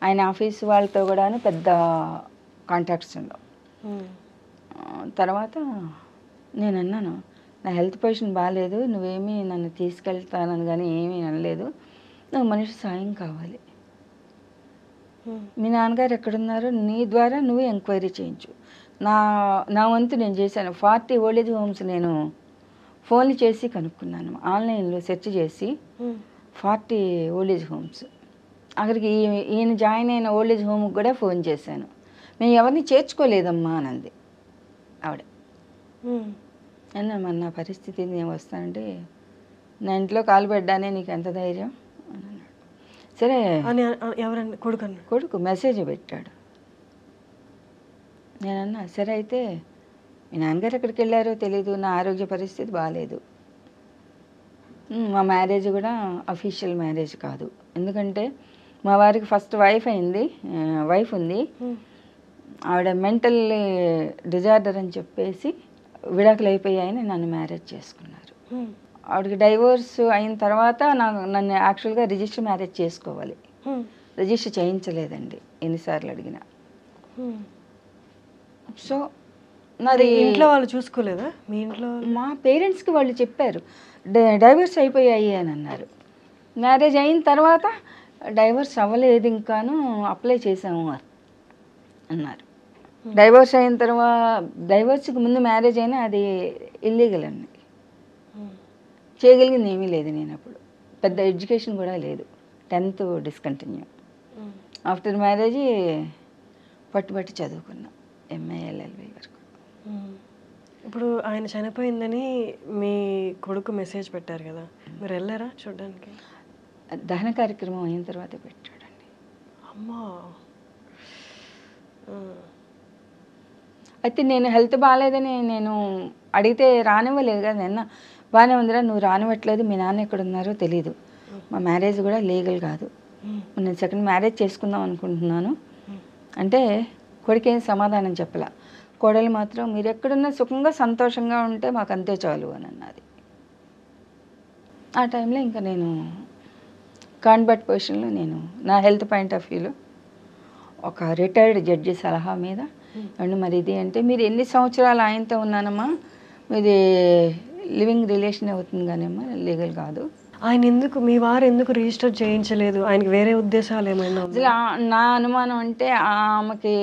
Speaker 3: ఆయన ఆఫీస్ వాళ్ళతో కూడా పెద్ద కాంటాక్ట్స్ ఉండవు. తర్వాత నేను అన్నాను, నా హెల్త్ పొజిషన్ బాగాలేదు, నువ్వేమీ నన్ను తీసుకెళ్తానని కానీ ఏమీ అనలేదు, నువ్వు మనిషి సాయం కావాలి, మీ నాన్నగారు ఎక్కడున్నారో నీ ద్వారా నువ్వు ఎంక్వైరీ చేయించు. నా వంతు నేను చేశాను. 40 ఓల్డేజ్ హోమ్స్ నేను ఫోన్లు చేసి కనుక్కున్నాను, ఆన్లైన్లో సెర్చ్ చేసి 40 ఓల్డేజ్ హోమ్స్. అక్కడికి ఈయన జాయిన్ అయిన ఓల్డేజ్ హోమ్కి కూడా ఫోన్ చేశాను. మేము ఎవరిని చేర్చుకోలేదమ్మా అనంది ఆవిడ. అన్నా మరి నా పరిస్థితి నేను వస్తానంటే, నా ఇంట్లో కాలు పెట్టడానే నీకు ఎంత ధైర్యం అని అన్నాడు. సరే
Speaker 2: ఎవరండి?
Speaker 3: కొడుకు మెసేజ్ పెట్టాడు. నేనన్నా సరే అయితే మీ నాన్నగారు ఎక్కడికి వెళ్ళారో తెలీదు, నా ఆరోగ్య పరిస్థితి బాగాలేదు, మా మ్యారేజ్ కూడా అఫీషియల్ మ్యారేజ్ కాదు, ఎందుకంటే మా వారికి ఫస్ట్ వైఫ్ ఉంది, ఆవిడ మెంటల్ డిజార్డర్ అని చెప్పేసి విడాకులు అయిపోయాయని నన్ను మ్యారేజ్ చేసుకున్నారు. ఆవిడకి డైవోర్స్ అయిన తర్వాత నన్ను యాక్చువల్గా రిజిస్టర్ మ్యారేజ్ చేసుకోవాలి, రిజిస్టర్ చేయించలేదండి ఎన్నిసార్లు అడిగినా. సో నాది
Speaker 2: ఇంట్లో వాళ్ళు చూసుకోలేదా? మీ ఇంట్లో
Speaker 3: మా పేరెంట్స్కి వాళ్ళు చెప్పారు డైవర్స్ అయిపోయాయి అని అన్నారు. మ్యారేజ్ అయిన తర్వాత డైవర్స్ అవ్వలేదు, ఇంకాను అప్లై చేసాము అన్నారు. డైవర్స్ అయిన తర్వాత, డైవర్స్కి ముందు మ్యారేజ్ అయినా అది ఇల్లీగల్ అండి, చేయగలిగింది ఏమీ లేదు. నేను అప్పుడు పెద్ద ఎడ్యుకేషన్ కూడా లేదు, 10th డిస్కంటిన్యూ. ఆఫ్టర్ మ్యారేజ్ పట్టుబట్టి చదువుకున్నా, MA LLB వరకు.
Speaker 2: ఇప్పుడు ఆయన చనిపోయిందని మీ కొడుకు మెసేజ్ పెట్టారు కదా, మీరు వెళ్ళారా చూడడానికి?
Speaker 3: దహన కార్యక్రమం అయిన తర్వాత పెట్టాడండి.
Speaker 2: అమ్మా.
Speaker 3: అయితే నేను హెల్త్ బాగాలేదని నేను అడిగితే రానివ్వలేదు కదా. నిన్న బాగానే ఉందిరా, నువ్వు రానివ్వట్లేదు, మీ నాన్న ఎక్కడ ఉన్నారో తెలీదు, మా మ్యారేజ్ కూడా లీగల్ కాదు, నేను సెకండ్ మ్యారేజ్ చేసుకుందాం అనుకుంటున్నాను అంటే కొడుకేం సమాధానం చెప్పలా. కోడలు మాత్రం మీరు ఎక్కడున్నా సుఖంగా సంతోషంగా ఉంటే మాకు అంతే చాలు అని అన్నది. ఆ టైంలో ఇంకా నేను కాన్బర్ట్ పొజిషన్లో, నేను నా హెల్త్ పాయింట్ ఆఫ్ వ్యూలో ఒక రిటైర్డ్ జడ్జి సలహా మీద, అండ్ మరి ఇది అంటే మీరు ఎన్ని సంవత్సరాలు ఆయనతో ఉన్నానమ్మా, మీది లివింగ్ రిలేషన్ అవుతుంది కానమ్మా, లీగల్ కాదు.
Speaker 2: ఆయన ఎందుకు, మీ వారు ఎందుకు రిజిస్టర్ చేయించలేదు? ఆయనకి వేరే ఉద్దేశాలు ఏమైనా?
Speaker 3: అసలు నా అనుమానం అంటే ఆమెకి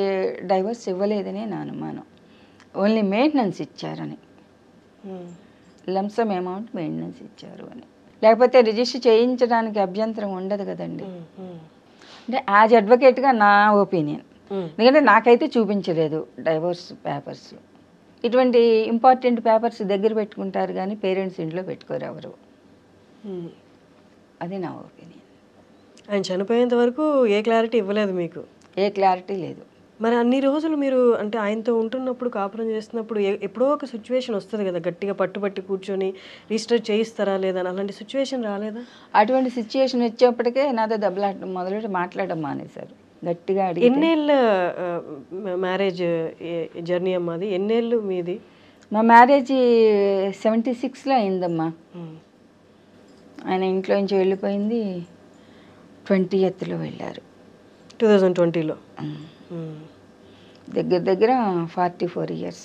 Speaker 3: డైవర్స్ ఇవ్వలేదని నా అనుమానం, ఓన్లీ మెయింటెనెన్స్ ఇచ్చారని, లంసమ్ అమౌంట్ మెయింటెనెన్స్ ఇచ్చారు అని. లేకపోతే రిజిస్టర్ చేయించడానికి అభ్యంతరం ఉండదు కదండి. అంటే యాజ్ అడ్వకేట్గా నా ఒపీనియన్, ఎందుకంటే నాకైతే చూపించలేదు డైవోర్స్ పేపర్స్. ఇటువంటి ఇంపార్టెంట్ పేపర్స్ దగ్గర పెట్టుకుంటారు కానీ పేరెంట్స్ ఇంట్లో పెట్టుకోరు ఎవరు, అది నా ఒపీనియన్.
Speaker 2: ఆయన చనిపోయేంత వరకు ఏ క్లారిటీ ఇవ్వలేదు మీకు?
Speaker 3: ఏ క్లారిటీ లేదు.
Speaker 2: మరి అన్ని రోజులు మీరు అంటే ఆయనతో ఉంటున్నప్పుడు, కాపురం చేస్తున్నప్పుడు ఎప్పుడో ఒక సిచ్యువేషన్ వస్తుంది కదా, గట్టిగా పట్టుబట్టి కూర్చొని రిజిస్టర్ చేయిస్తారా లేదా, అలాంటి సిచ్యువేషన్ రాలేదా?
Speaker 3: అటువంటి సిచ్యువేషన్ వచ్చేప్పటికే నాతో దెబ్బలాట మొదలెట్టి మాట్లాడడం మానేశారు గట్టిగా. అడిగి
Speaker 2: ఎన్నేళ్ళ మ్యారేజ్ జర్నీ అమ్మా అది? ఎన్నేళ్ళు మీది?
Speaker 3: మా మ్యారేజ్ 76లో అయిందమ్మా. ఆయన ఇంట్లో నుంచి వెళ్ళిపోయింది 20th వెళ్ళారు,
Speaker 2: 2020లో.
Speaker 3: దగ్గర దగ్గర 44 years.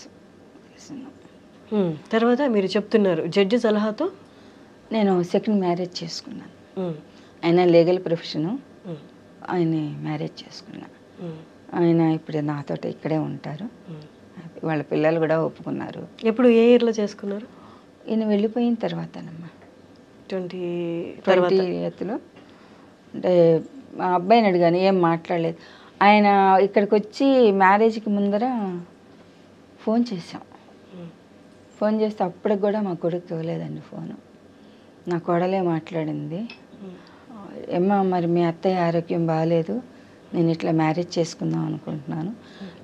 Speaker 2: తర్వాత మీరు చెప్తున్నారు జడ్జి సలహాతో
Speaker 3: నేను సెకండ్ మ్యారేజ్ చేసుకున్నాను. ఆయన లీగల్ ప్రొఫెషను, ఆయన మ్యారేజ్ చేసుకున్నా. ఆయన ఇప్పుడు నాతో ఇక్కడే ఉంటారు, వాళ్ళ పిల్లలు కూడా ఒప్పుకున్నారు.
Speaker 2: ఎప్పుడు ఏ ఇయర్లో చేసుకున్నారు?
Speaker 3: ఈయన వెళ్ళిపోయిన తర్వాతనమ్మా. 20th అంటే మా అబ్బాయిని అడిగాను, ఏం మాట్లాడలేదు. ఆయన ఇక్కడికి వచ్చి మ్యారేజ్కి ముందర ఫోన్ చేసాం. ఫోన్ చేస్తే అప్పటికి కూడా మా కొడుకు ఇవ్వలేదండి ఫోను. నా కోడలే మాట్లాడింది, ఏమ్మా మరి మీ అత్తయ్య ఆరోగ్యం బాగాలేదు, నేను ఇట్లా మ్యారేజ్ చేసుకుందాం అనుకుంటున్నాను,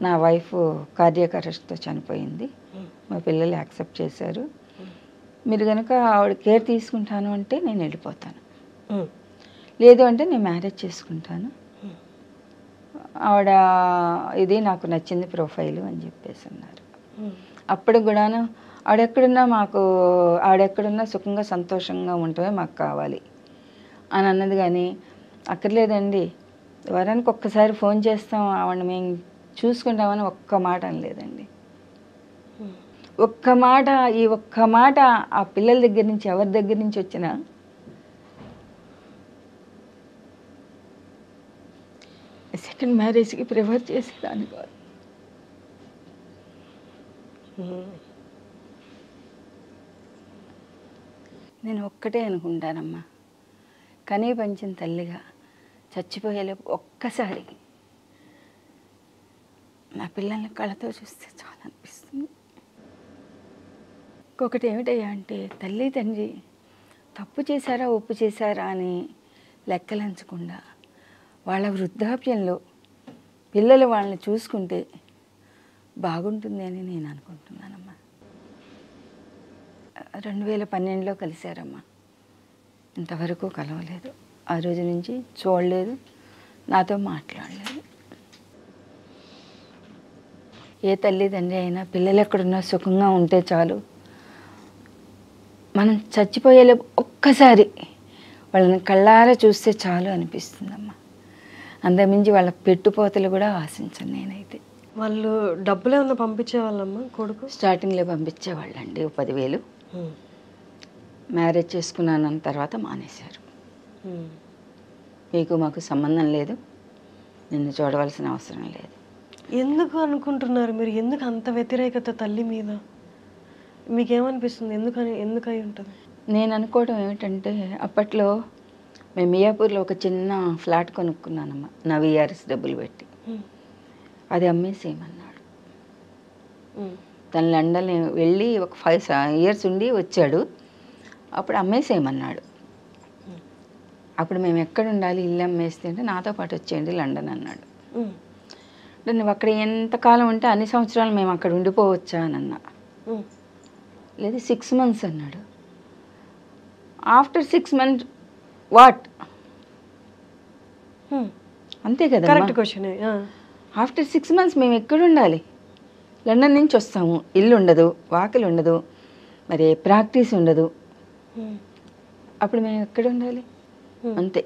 Speaker 3: నా వైఫ్ కార్డియాక్ అరెస్ట్తో చనిపోయింది, మా పిల్లలు యాక్సెప్ట్ చేశారు, మీరు కనుక ఆవిడ కేర్ తీసుకుంటాను అంటే నేను వెళ్ళిపోతాను, లేదు అంటే నేను మ్యారేజ్ చేసుకుంటాను, ఆవిడ ఇది నాకు నచ్చింది ప్రొఫైలు అని చెప్పేసి అన్నారు. అప్పుడు కూడాను ఆవిడెక్కడున్నా సుఖంగా సంతోషంగా ఉండటమే మాకు కావాలి అని అన్నది. కానీ అక్కర్లేదండి, వారానికి ఒక్కసారి ఫోన్ చేస్తాం, ఆవిడని మేము చూసుకుంటామని ఒక్క మాట అనలేదండి. ఒక్క మాట ఆ పిల్లల దగ్గర నుంచి, ఎవరి దగ్గర నుంచి వచ్చినా సెకండ్ మ్యారేజ్కి ప్రిఫర్ చేసేదాన్ని కాదు. నేను ఒక్కటే అనుకుంటానమ్మా, కనీ పంచిన తల్లిగా చచ్చిపోయేలోపు ఒక్కసారి నా పిల్లల్ని కళ్ళతో చూస్తే చాలా అనిపిస్తుంది. ఇంకొకటి ఏమిటయ్యా అంటే, తల్లి తండ్రి తప్పు చేశారా ఒప్పు చేశారా అని లెక్కలంచకుండా వాళ్ళ వృద్ధాప్యంలో పిల్లలు వాళ్ళని చూసుకుంటే బాగుంటుంది అని నేను అనుకుంటున్నానమ్మా. 2012లో కలిశారమ్మా, ఇంతవరకు కలవలేదు. ఆ రోజు నుంచి చూడలేదు, నాతో మాట్లాడలేదు. ఏ తల్లిదండ్రి అయినా పిల్లలు ఎక్కడున్నా సుఖంగా ఉంటే చాలు, మనం చచ్చిపోయేలే ఒక్కసారి వాళ్ళని కళ్ళారా చూస్తే చాలు అనిపిస్తుందమ్మా. అంతకుమించి వాళ్ళ పెట్టుపోతలు కూడా ఆశించను నేనైతే.
Speaker 2: వాళ్ళు డబ్బులు ఏమన్నా పంపించేవాళ్ళమ్మా కొడుకు?
Speaker 3: స్టార్టింగ్లో పంపించేవాళ్ళండి 10,000. మ్యారేజ్ చేసుకున్నాను తర్వాత మానేశారు. మీకు మాకు సంబంధం లేదు, నిన్ను చూడవలసిన అవసరం లేదు.
Speaker 2: ఎందుకు అనుకుంటున్నారు మీరు? ఎందుకు అంత వ్యతిరేకత తల్లి మీద? మీకేమనిపిస్తుంది? ఎందుకు అయి ఉంటుంది?
Speaker 3: నేను అనుకోవడం ఏమిటంటే, అప్పట్లో మేము మియాపూర్లో ఒక చిన్న ఫ్లాట్ కొనుక్కున్నానమ్మా, నా VRS డబ్బులు పెట్టి. అది అమ్మేసేయమన్నాడు. తను లండన్ వెళ్ళి ఒక 5 years ఉండి వచ్చాడు. అప్పుడు అమ్మేసేయమన్నాడు. అప్పుడు మేము ఎక్కడ ఉండాలి, ఇల్లు అమ్మేస్తే అంటే నాతో పాటు వచ్చేయండి లండన్ అన్నాడు. అంటే నువ్వు అక్కడ ఎంతకాలం ఉంటే అన్ని సంవత్సరాలు మేము అక్కడ ఉండిపోవచ్చా అని అన్నా. లేదు 6 months అన్నాడు. After 6 months what? అంతే కదా,
Speaker 2: కరెక్ట్ క్వశ్చన్.
Speaker 3: ఆఫ్టర్ 6 months మేము ఎక్కడ ఉండాలి? లండన్ నుంచి వస్తాము, ఇల్లు ఉండదు, వాకిలు ఉండదు, మరి ప్రాక్టీస్ ఉండదు, అప్పుడు మేము ఎక్కడ ఉండాలి? అంతే.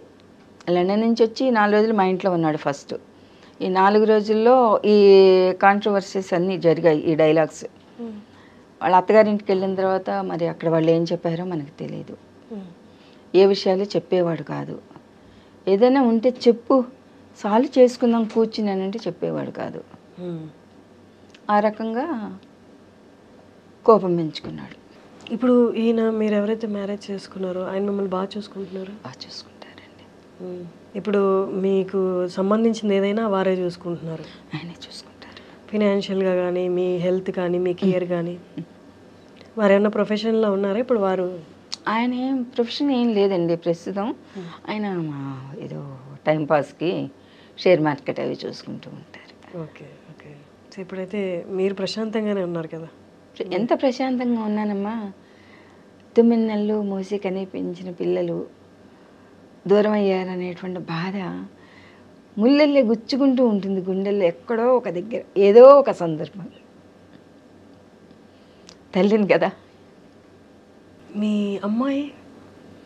Speaker 3: లండన్ నుంచి వచ్చి 4 రోజులు మా ఇంట్లో ఉన్నాడు ఫస్ట్. ఈ 4 రోజుల్లో ఈ కాంట్రవర్సీస్ అన్నీ జరిగాయి, ఈ డైలాగ్స్. వాళ్ళ అత్తగారింటికి వెళ్ళిన తర్వాత మరి అక్కడ వాళ్ళు ఏం చెప్పారో మనకు తెలియదు. ఏ విషయాలు చెప్పేవాడు కాదు. ఏదైనా ఉంటే చెప్పు, సాల్వ్ చేసుకుందాం కూర్చున్నానంటే చెప్పేవాడు కాదు. ఆ రకంగా కోపం పెంచుకున్నాడు.
Speaker 2: ఇప్పుడు ఈయన మీరు ఎవరైతే మ్యారేజ్ చేసుకున్నారో ఆయన మిమ్మల్ని బాగా చూసుకుంటున్నారు?
Speaker 3: బాగా చూసుకుంటారండి.
Speaker 2: ఇప్పుడు మీకు సంబంధించింది ఏదైనా వారే చూసుకుంటున్నారు?
Speaker 3: ఆయనే చూసుకుంటారు.
Speaker 2: ఫినాన్షియల్గా కానీ, మీ హెల్త్ కానీ, మీ కేర్ కానీ. వారు ఏమన్నా ప్రొఫెషన్లో ఉన్నారా ఇప్పుడు? వారు
Speaker 3: ఆయన ప్రొఫెషన్ ఏం లేదండి ప్రస్తుతం. ఆయన ఏదో టైంపాస్కి షేర్ మార్కెట్ అవి చూసుకుంటూ ఉంటారు.
Speaker 2: Okay okay. సో ఇప్పుడైతే మీరు ప్రశాంతంగానే ఉన్నారు కదా?
Speaker 3: ఎంత ప్రశాంతంగా ఉన్నానమ్మా. 9 నెలలు మోసి కనిపించిన పిల్లలు దూరం అయ్యారనేటువంటి బాధ ముళ్ళల్లే గుచ్చుకుంటూ ఉంటుంది గుండెల్లో. ఎక్కడో ఒక దగ్గర ఏదో ఒక సందర్భం. తల్లిని కదా.
Speaker 2: మీ అమ్మాయి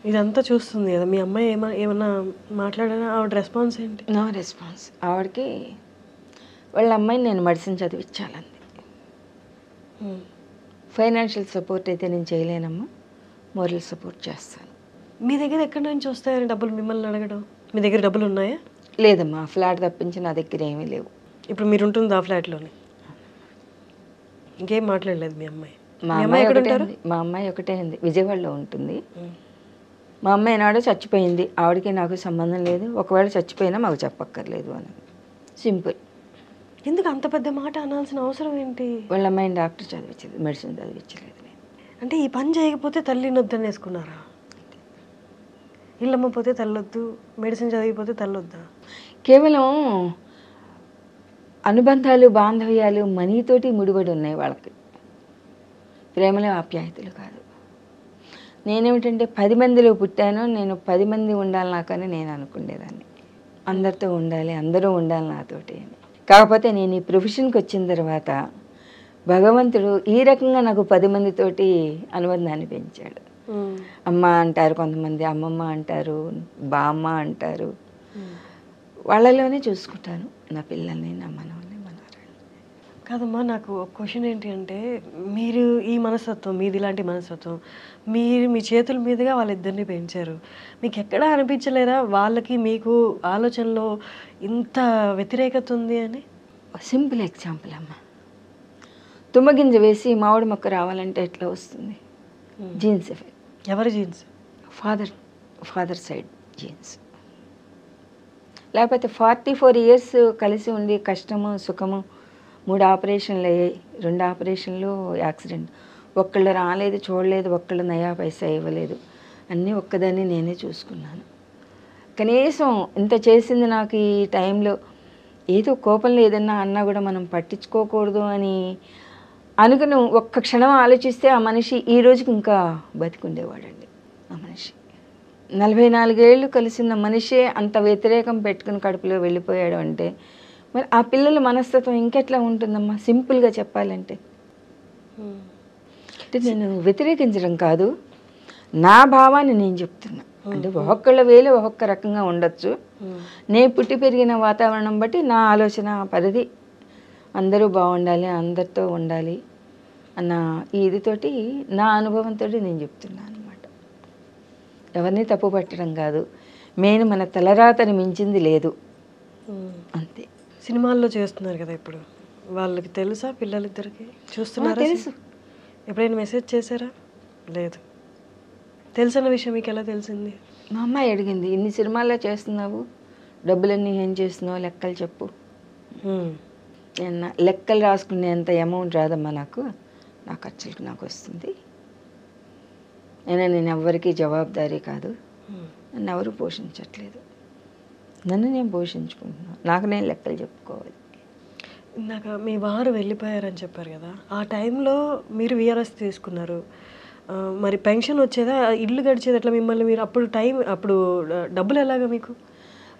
Speaker 2: ఇదంతా చూస్తుంది కదా, మీ అమ్మాయి ఏమన్నా మాట్లాడారా? ఆవిడ రెస్పాన్స్ ఏంటి?
Speaker 3: No response. ఆవిడకి వాళ్ళ అమ్మాయిని నేను మెడిసిన్ చదివించాలంది. ఫైనాన్షియల్ సపోర్ట్ అయితే నేను చేయలేనమ్మా, మోరల్ సపోర్ట్ చేస్తాను.
Speaker 2: మీ దగ్గర ఎక్కడి నుంచి వస్తాయని డబ్బులు మిమ్మల్ని అడగడం? మీ దగ్గర డబ్బులు ఉన్నాయా?
Speaker 3: లేదమ్మా, ఫ్లాట్ తప్పించి నా దగ్గర ఏమీ లేవు.
Speaker 2: ఇప్పుడు మీరు ఉంటుంది ఆ ఫ్లాట్లోనే? ఇంకేం మాట్లాడలేదు మీ అమ్మాయి?
Speaker 3: మా అమ్మాయి ఒకటే ఉంది, విజయవాడలో ఉంటుంది. మా అమ్మ ఏనాడో చచ్చిపోయింది, ఆవిడకి నాకు సంబంధం లేదు, ఒకవేళ చచ్చిపోయినా మాకు చెప్పక్కర్లేదు అని. సింపుల్.
Speaker 2: ఎందుకు అంత పెద్ద మాట అనాల్సిన అవసరం ఏంటి?
Speaker 3: వాళ్ళ అమ్మాయిని డాక్టర్ చదివించలేదు, మెడిసిన్ చదివించలేదు.
Speaker 2: అంటే ఈ పని చేయకపోతే తల్లిని వద్దని వేసుకున్నారా? ఇల్లమ్మ పోతే తల్లొద్దు, మెడిసిన్ చదివిపోతే తల్లొద్దా?
Speaker 3: కేవలం అనుబంధాలు, బాంధవ్యాలు మనీతోటి ముడిపడి ఉన్నాయి వాళ్ళకి, ప్రేమలో ఆప్యాయతలు కాదు. నేనేమిటంటే 10 మందిలో పుట్టాను, నేను 10 మంది ఉండాలి నాకని నేను అనుకునేదాన్ని. అందరితో ఉండాలి, అందరూ ఉండాలి నాతోటి అని. కాకపోతే నేను ఈ ప్రొఫెషన్కి వచ్చిన తర్వాత భగవంతుడు ఈ రకంగా నాకు 10 మందితోటి అనుబంధాన్ని పెంచాడు. అమ్మ అంటారు కొంతమంది, అమ్మమ్మ అంటారు, బామ్మ అంటారు. వాళ్ళలోనే చూసుకుంటాను నా పిల్లల్ని, నా మనవల్ని, మనవరాల్ని.
Speaker 2: కాదమ్మా, నాకు ఒక క్వశ్చన్ ఏంటి అంటే, మీరు ఈ మనస్తత్వం, మీది ఇలాంటి మనస్తత్వం, మీరు మీ చేతుల మీదుగా వాళ్ళిద్దరిని పెంచారు. మీకు ఎక్కడా అనిపించలేదా వాళ్ళకి మీకు ఆలోచనలో ఇంత వ్యతిరేకత ఉంది అని?
Speaker 3: సింపుల్ ఎగ్జాంపుల్ అమ్మ, తుమ్మగింజ వేసి మామిడి మొక్క రావాలంటే ఎట్లా వస్తుంది? Jeans effect.
Speaker 2: ఎవరి జీన్స్?
Speaker 3: Father side jeans. లేకపోతే 44 years కలిసి ఉండి కష్టము సుఖము, 3 ఆపరేషన్లు అయ్యాయి, 2 ఆపరేషన్లు యాక్సిడెంట్, ఒక్కళ్ళు రాలేదు, చూడలేదు, ఒక్కళ్ళు నయా పైసా ఇవ్వలేదు, అన్నీ ఒక్కదాన్ని నేనే చూసుకున్నాను. కనీసం ఇంత చేసింది నాకు ఈ టైంలో, ఏదో కోపంలో ఏదన్నా అన్నా కూడా మనం పట్టించుకోకూడదు అని అనుకుని ఒక్క క్షణం ఆలోచిస్తే ఆ మనిషి ఈ రోజుకి ఇంకా బతికుండేవాడండి. ఆ మనిషి 44 ఏళ్ళు కలిసిన మనిషే అంత వ్యతిరేకం పెట్టుకుని కడుపులో వెళ్ళిపోయాడు అంటే మరి ఆ పిల్లల మనస్తత్వం ఇంకెట్లా ఉంటుందమ్మా? సింపుల్గా చెప్పాలంటే, అంటే నేను వ్యతిరేకించడం కాదు, నా భావాన్ని నేను చెప్తున్నా. అంటే ఒక్కొక్కళ్ళ వేలు ఒక్కొక్క రకంగా ఉండొచ్చు. నేను పుట్టి పెరిగిన వాతావరణం బట్టి నా ఆలోచన పద్ధతి అందరూ బాగుండాలి, అందరితో ఉండాలి అన్న ఇదితోటి, నా అనుభవంతో నేను చెప్తున్నాను అనమాట. ఎవరిని తప్పు పట్టడం కాదు, మెయిన్ మన తలరాతని మించింది లేదు, అంతే.
Speaker 2: సినిమాల్లో చేస్తున్నారు కదా ఇప్పుడు, వాళ్ళకి తెలుసా పిల్లలిద్దరికి? చూస్తున్నారా?
Speaker 3: తెలుసు.
Speaker 2: ఎప్పుడైనా మెసేజ్ చేశారా? లేదు. తెలుసన్న విషయం మీకు ఎలా తెలిసింది?
Speaker 3: మా అమ్మాయి అడిగింది, ఇన్ని సినిమాల్లో చేస్తున్నావు, డబ్బులన్నీ ఏం చేస్తున్నావు, లెక్కలు చెప్పు. నేను లెక్కలు రాసుకునేంత అమౌంట్ రాదమ్మా నాకు, నా ఖర్చులకు నాకు వస్తుంది. నేను ఎవ్వరికీ జవాబుదారీ కాదు, నన్ను ఎవరు పోషించట్లేదు, నన్ను నేను పోషించుకుంటున్నాను, నాకు నేను లెక్కలు చెప్పుకోవాలి.
Speaker 2: ఇందాక మీ వారు వెళ్ళిపోయారని చెప్పారు కదా, ఆ టైంలో మీరు వీఆర్ఎస్ తీసుకున్నారు, మరి పెన్షన్ వచ్చేదా, ఇల్లు గడిచేది ఎట్లా మిమ్మల్ని? మీరు అప్పుడు డబ్బులు ఎలాగా మీకు?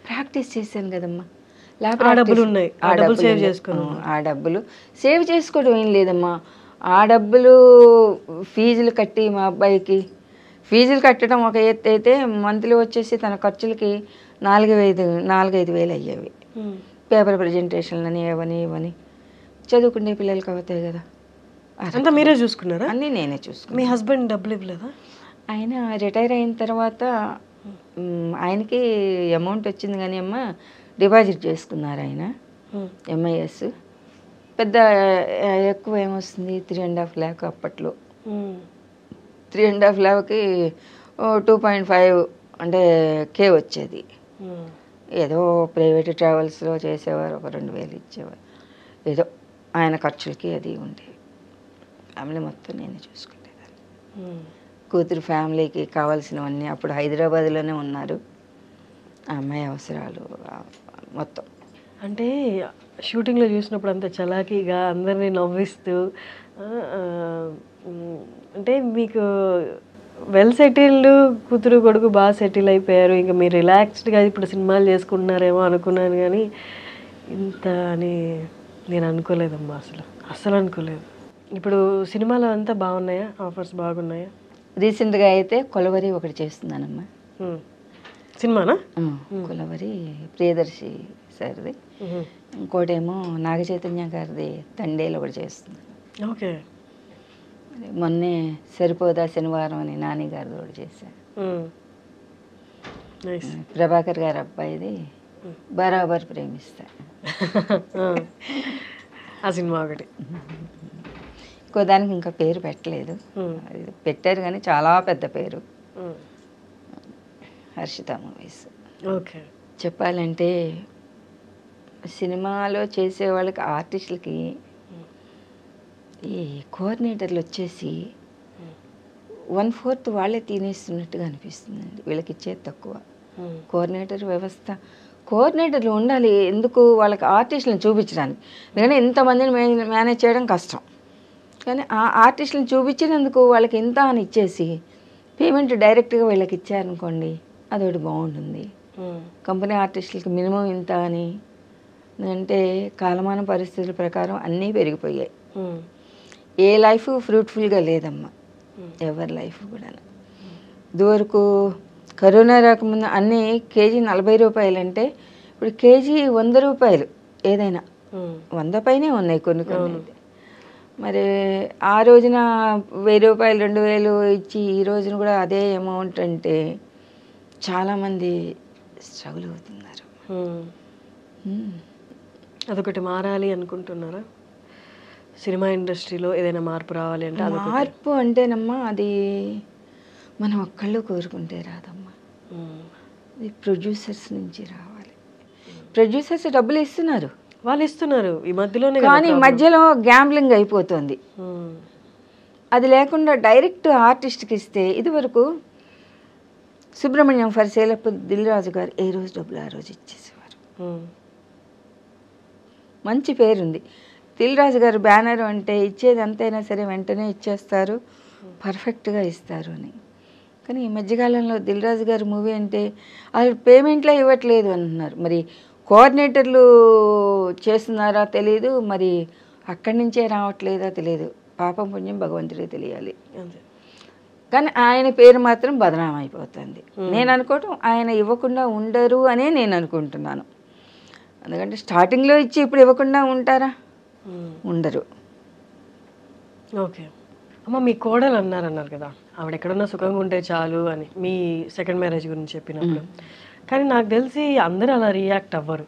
Speaker 3: ప్రాక్టీస్ చేశాను కదమ్మా,
Speaker 2: డబ్బులు ఉన్నాయి, ఆ డబ్బులు సేవ్ చేసుకున్నాను.
Speaker 3: ఆ డబ్బులు సేవ్ చేసుకోవడం ఏం లేదమ్మా, ఆ డబ్బులు ఫీజులు కట్టి, మా అబ్బాయికి ఫీజులు కట్టడం ఒక ఎత్తు అయితే, మంత్లీ వచ్చేసి తన ఖర్చులకి 4-5 వేలు అయ్యేవి. పేపర్ ప్రజెంటేషన్లని ఇవని చదువుకునే పిల్లలకి అవుతాయి కదా.
Speaker 2: అంతా మీరే చూసుకున్నారా?
Speaker 3: అన్నీ నేనే చూసుకున్నాను.
Speaker 2: మీ హస్బెండ్ డబ్బులు ఇవ్వలేదా?
Speaker 3: ఆయన రిటైర్ అయిన తర్వాత ఆయనకి అమౌంట్ వచ్చింది కానీ అమ్మ డిపాజిట్ చేసుకున్నారు ఆయన, MIS. పెద్ద ఎక్కువ ఏమొస్తుంది, 3.5 lakh అప్పట్లో. 3.5 lakh 2.5 అంటే K వచ్చేది. ఏదో ప్రైవేట్ ట్రావెల్స్లో చేసేవారు, ఒక 2,000 ఇచ్చేవారు, ఏదో ఆయన ఖర్చులకి అది ఉండేవి. ఫ్యామిలీ మొత్తం నేనే చూసుకునేదాన్ని. కూతురు ఫ్యామిలీకి కావాల్సినవన్నీ, అప్పుడు హైదరాబాద్లోనే ఉన్నారు, ఆ అమ్మాయి అవసరాలు మొత్తం.
Speaker 2: అంటే షూటింగ్లో చూసినప్పుడు అంత చలాకీగా అందరినీ నవ్విస్తూ, అంటే మీకు వెల్ సెటిల్డ్, కూతురు కొడుకు బాగా సెటిల్ అయిపోయారు, ఇంకా మీరు రిలాక్స్డ్గా ఇప్పుడు సినిమాలు చేసుకుంటున్నారేమో అనుకున్నాను, కానీ ఇంత అని నేను అనుకోలేదమ్మా, అసలు అనుకోలేదు. ఇప్పుడు సినిమాలు అంతా బాగున్నాయా? ఆఫర్స్ బాగున్నాయా?
Speaker 3: రీసెంట్గా అయితే కొలవరి ఒకటి చేస్తున్నానమ్మా.
Speaker 2: సినిమానా?
Speaker 3: కొలవరి ప్రియదర్శి సార్ది, ఇంకోటేమో నాగ చైతన్య గారిది తండేలు ఒకటి చేస్తున్నాను.
Speaker 2: ఓకే.
Speaker 3: మొన్నే సరిపోదా శనివారం అని నాని గారిది ఒకటి చేశాను. ప్రభాకర్ గారి అబ్బాయిది బరాబర్ ప్రేమిస్తా,
Speaker 2: ఆ సినిమా ఒకటి.
Speaker 3: ఇంకో దానికి ఇంకా పేరు పెట్టలేదు, పెట్టారు కానీ చాలా పెద్ద పేరు, హర్షిత మూవీస్.
Speaker 2: ఓకే.
Speaker 3: చెప్పాలంటే సినిమాలో చేసే వాళ్ళకి ఆర్టిస్టులకి ఈ కోఆర్డినేటర్లు వచ్చేసి 1/4 వాళ్ళే తినేస్తున్నట్టుగా అనిపిస్తుందండి. వీళ్ళకి ఇచ్చేది తక్కువ. కోఆర్డినేటర్ వ్యవస్థ, కోఆర్డినేటర్లు ఉండాలి ఎందుకు, వాళ్ళకి ఆర్టిస్టులను చూపించడానికి. ఎందుకంటే ఇంతమందిని మేనేజ్ చేయడం కష్టం, కానీ ఆ ఆర్టిస్టులను చూపించినందుకు వాళ్ళకి ఇంత అని ఇచ్చేసి పేమెంట్ డైరెక్ట్గా వీళ్ళకి ఇచ్చారనుకోండి, అదొకటి బాగుంటుంది. కంపెనీ ఆర్టిస్టులకి మినిమం ఇంత అని, అంటే కాలమాన పరిస్థితుల ప్రకారం అన్నీ పెరిగిపోయాయి. ఏ లైఫ్ ఫ్రూట్ఫుల్గా లేదమ్మా, ఎవరి లైఫ్ కూడా. ఇదివరకు కరోనా రాకముందు అన్నీ కేజీ 40 రూపాయలు అంటే ఇప్పుడు కేజీ 100 రూపాయలు. ఏదైనా 100 పైనే ఉన్నాయి కొన్ని కొన్ని. మరి ఆ రోజున 1000 రూపాయలు 2000 ఇచ్చి ఈ రోజున కూడా అదే అమౌంట్ అంటే చాలామంది స్ట్రగుల్ అవుతున్నారు.
Speaker 2: అదొకటి మారాలి అనుకుంటున్నారా? సినిమా ఇండస్ట్రీలో ఏదైనా మార్పు రావాలి అంటే?
Speaker 3: మార్పు అంటేనమ్మా అది మనం ఒక్కళ్ళు కోరుకుంటే రాదమ్మా, అది ప్రొడ్యూసర్స్ నుంచి రావాలి. ప్రొడ్యూసర్స్ డబ్బులు ఇస్తున్నారు,
Speaker 2: వాళ్ళు ఇస్తున్నారు ఈ మధ్యలోనే,
Speaker 3: కానీ మధ్యలో గ్యాంబ్లింగ్ అయిపోతుంది. అది లేకుండా డైరెక్ట్ ఆర్టిస్ట్కి ఇస్తే, ఇదివరకు సుబ్రహ్మణ్యం ఫర్ సేలప్ దిల్ రాజు గారు ఏ రోజు డబ్బులు ఆ రోజు ఇచ్చేసేవారు. మంచి పేరుంది దిల్ రాజు గారు. బ్యానర్ అంటే ఇచ్చేది ఎంతైనా సరే వెంటనే ఇచ్చేస్తారు, పర్ఫెక్ట్గా ఇస్తారు అని. కానీ ఈ మధ్యకాలంలో దిల్ రాజు గారు మూవీ అంటే వాళ్ళు పేమెంట్లే ఇవ్వట్లేదు అంటున్నారు. మరి కోఆర్డినేటర్లు చేస్తున్నారా తెలియదు, మరి అక్కడి నుంచే రావట్లేదా తెలియదు. పాపం పుణ్యం భగవంతుడే తెలియాలి. కానీ ఆయన పేరు మాత్రం బదనాం అయిపోతుంది. నేను అనుకోవటం ఆయన ఇవ్వకుండా ఉండరు అనే నేను అనుకుంటున్నాను. ఎందుకంటే స్టార్టింగ్లో ఇచ్చి ఇప్పుడు ఇవ్వకుండా ఉంటారా? ఉండరు.
Speaker 2: ఓకే అమ్మ, మీ కోడలు అన్నారు కదా, ఆవిడ ఎక్కడన్నా సుఖంగా ఉంటే చాలు అని, మీ సెకండ్ మ్యారేజ్ గురించి చెప్పినప్పుడు. కానీ నాకు తెలిసి అందరూ అలా రియాక్ట్ అవ్వరు,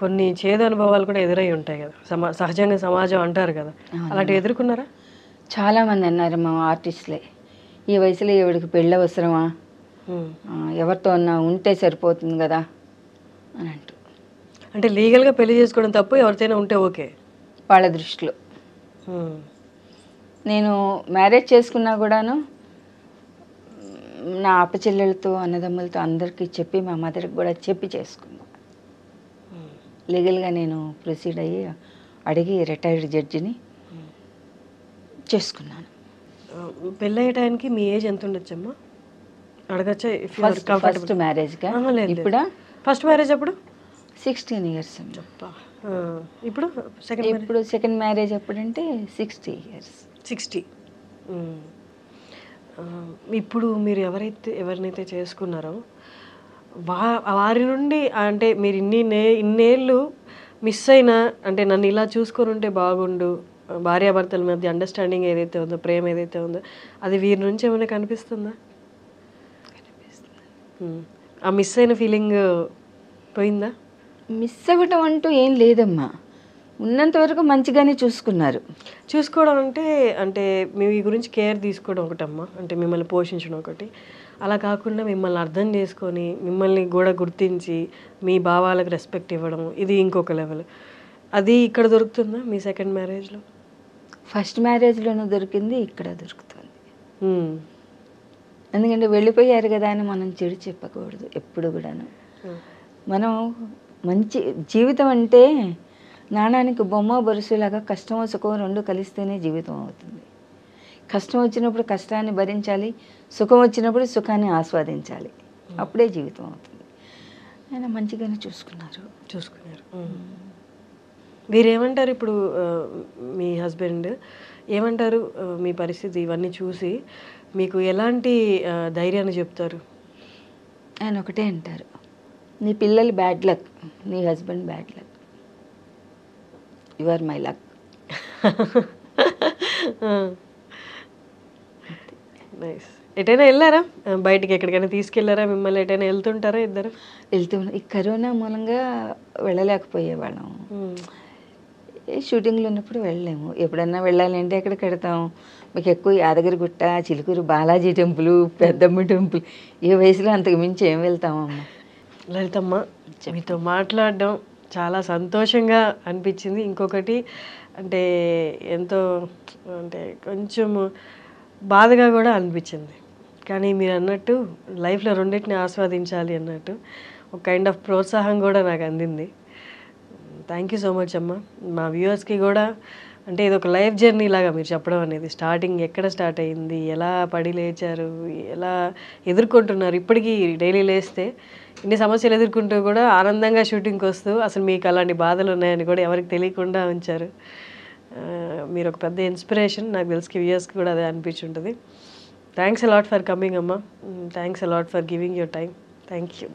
Speaker 2: కొన్ని చేదు అనుభవాలు కూడా ఎదురై ఉంటాయి కదా, సహజంగా సమాజం అంటారు కదా, అలాంటివి ఎదుర్కొన్నారా?
Speaker 3: చాలామంది అన్నారు మా ఆర్టిస్టులే, ఈ వయసులో ఎవరికి పెళ్ళి అవసరమా, ఎవరితో అన్నా ఉంటే సరిపోతుంది కదా అని అంటూ.
Speaker 2: అంటే లీగల్గా పెళ్లి చేసుకోవడం తప్పు, ఎవరితోనే ఉంటే ఓకే
Speaker 3: వాళ్ళ దృష్టిలో. నేను మ్యారేజ్ చేసుకున్నా కూడాను నా అప్పచెల్లెలతో అన్నదమ్ములతో అందరికీ చెప్పి, మా మదర్కి కూడా చెప్పి చేసుకున్నాను. లీగల్గా నేను ప్రొసీడ్ అయ్యి అడిగి రిటైర్డ్ జడ్జిని చేసుకున్నాను.
Speaker 2: పెళ్ళయ్యే టైంకి మీ ఏజ్ ఎంత ఉండొచ్చమ్మా అడగచ్చా?
Speaker 3: ఫస్ట్ మ్యారేజ్గా ఇప్పుడు,
Speaker 2: ఫస్ట్ మ్యారేజ్ అప్పుడు
Speaker 3: 16 years.
Speaker 2: ఇప్పుడు
Speaker 3: సెకండ్ మ్యారేజ్ ఎప్పుడంటే 60 years.
Speaker 2: 60. ఇప్పుడు మీరు ఎవరినైతే చేసుకున్నారో వారి నుండి, అంటే మీరు ఇన్నేళ్ళు మిస్ అయినా, అంటే నన్ను ఇలా చూసుకొని ఉంటే బాగుండు, భార్యాభర్తల మధ్య అండర్స్టాండింగ్ ఏదైతే ఉందో, ప్రేమ ఏదైతే ఉందో, అది వీరి నుంచి ఏమైనా కనిపిస్తుందా? ఆ మిస్ అయిన ఫీలింగ్ పోయిందా?
Speaker 3: మిస్ అవ్వటం అంటూ ఏం లేదమ్మా, ఉన్నంత వరకు మంచిగానే చూసుకున్నారు.
Speaker 2: చూసుకోవడం అంటే మీ గురించి కేర్ తీసుకోవడం ఒకటమ్మా, అంటే మిమ్మల్ని పోషించడం ఒకటి. అలా కాకుండా మిమ్మల్ని అర్థం చేసుకొని, మిమ్మల్ని కూడా గుర్తించి, మీ భావాలకు రెస్పెక్ట్ ఇవ్వడం, ఇది ఇంకొక లెవెల్. అది ఇక్కడ దొరుకుతుందా మీ సెకండ్ మ్యారేజ్లో?
Speaker 3: ఫస్ట్ మ్యారేజ్లోనూ దొరికింది, ఇక్కడ దొరుకుతుంది. ఎందుకంటే వెళ్ళిపోయారు కదా అని మనం చెడు చెప్పకూడదు ఎప్పుడు కూడాను. మనం మంచి జీవితం అంటే నాణానికి బొమ్మ బరుసులాగా కష్టమో సుఖమో రెండు కలిస్తేనే జీవితం అవుతుంది. కష్టం వచ్చినప్పుడు కష్టాన్ని భరించాలి, సుఖం వచ్చినప్పుడు సుఖాన్ని ఆస్వాదించాలి, అప్పుడే జీవితం అవుతుంది. ఆయన మంచిగానే చూసుకున్నారు.
Speaker 2: మీరేమంటారు ఇప్పుడు? మీ హస్బెండ్ ఏమంటారు మీ పరిస్థితి ఇవన్నీ చూసి? మీకు ఎలాంటి ధైర్యాన్ని చెప్తారు?
Speaker 3: ఆయన ఒకటే అంటారు, నీ పిల్లలు బ్యాడ్ లక్, నీ husband bad luck, you are my luck.
Speaker 2: Nice. ఎటైనా వెళ్ళారా బయటికి? ఎక్కడికైనా తీసుకెళ్లారా మిమ్మల్ని? ఎటైనా వెళ్తుంటారా ఇద్దరు?
Speaker 3: ఈ కరోనా మూలంగా వెళ్ళలేకపోయేవాళ్ళం. షూటింగ్లో ఉన్నప్పుడు వెళ్ళలేము. ఎప్పుడన్నా వెళ్ళాలి అంటే ఎక్కడికి వెళ్తాం? మీకు ఎక్కువ యాదగిరిగుట్ట, చిలుకూరు బాలాజీ టెంపుల్, పెద్దమ్మ టెంపుల్. ఈ వయసులో అంతకు మించి ఏం వెళ్తామమ్మా?
Speaker 2: లలితమ్మ, మీతో మాట్లాడడం చాలా సంతోషంగా అనిపించింది. ఇంకొకటి అంటే ఎంతో అంటే కొంచెం బాధగా కూడా అనిపించింది. కానీ మీరు అన్నట్టు లైఫ్లో రెండింటిని ఆస్వాదించాలి అన్నట్టు ఒక కైండ్ ఆఫ్ ప్రోత్సాహం కూడా నాకు అందింది. థ్యాంక్ యూ సో మచ్ అమ్మ. మా వ్యూవర్స్కి కూడా అంటే ఇది ఒక లైఫ్ జర్నీ లాగా మీరు చెప్పడం అనేది, స్టార్టింగ్ ఎక్కడ స్టార్ట్ అయింది, ఎలా పడి లేచారు, ఎలా ఎదుర్కొంటున్నారు, ఇప్పటికీ డైలీ లేస్తే ఇన్ని సమస్యలు ఎదుర్కొంటూ కూడా ఆనందంగా షూటింగ్కి వస్తూ అసలు మీకు అలాంటి బాధలు ఉన్నాయని కూడా ఎవరికి తెలియకుండా ఉంచారు. మీరు ఒక పెద్ద ఇన్స్పిరేషన్. నాకు తెలిసి వ్యూవర్స్కి కూడా అదే అనిపించుంటుంది. థ్యాంక్స్ అలాట్ ఫర్ కమింగ్ అమ్మ. Thanks a lot for giving your time. Thank you.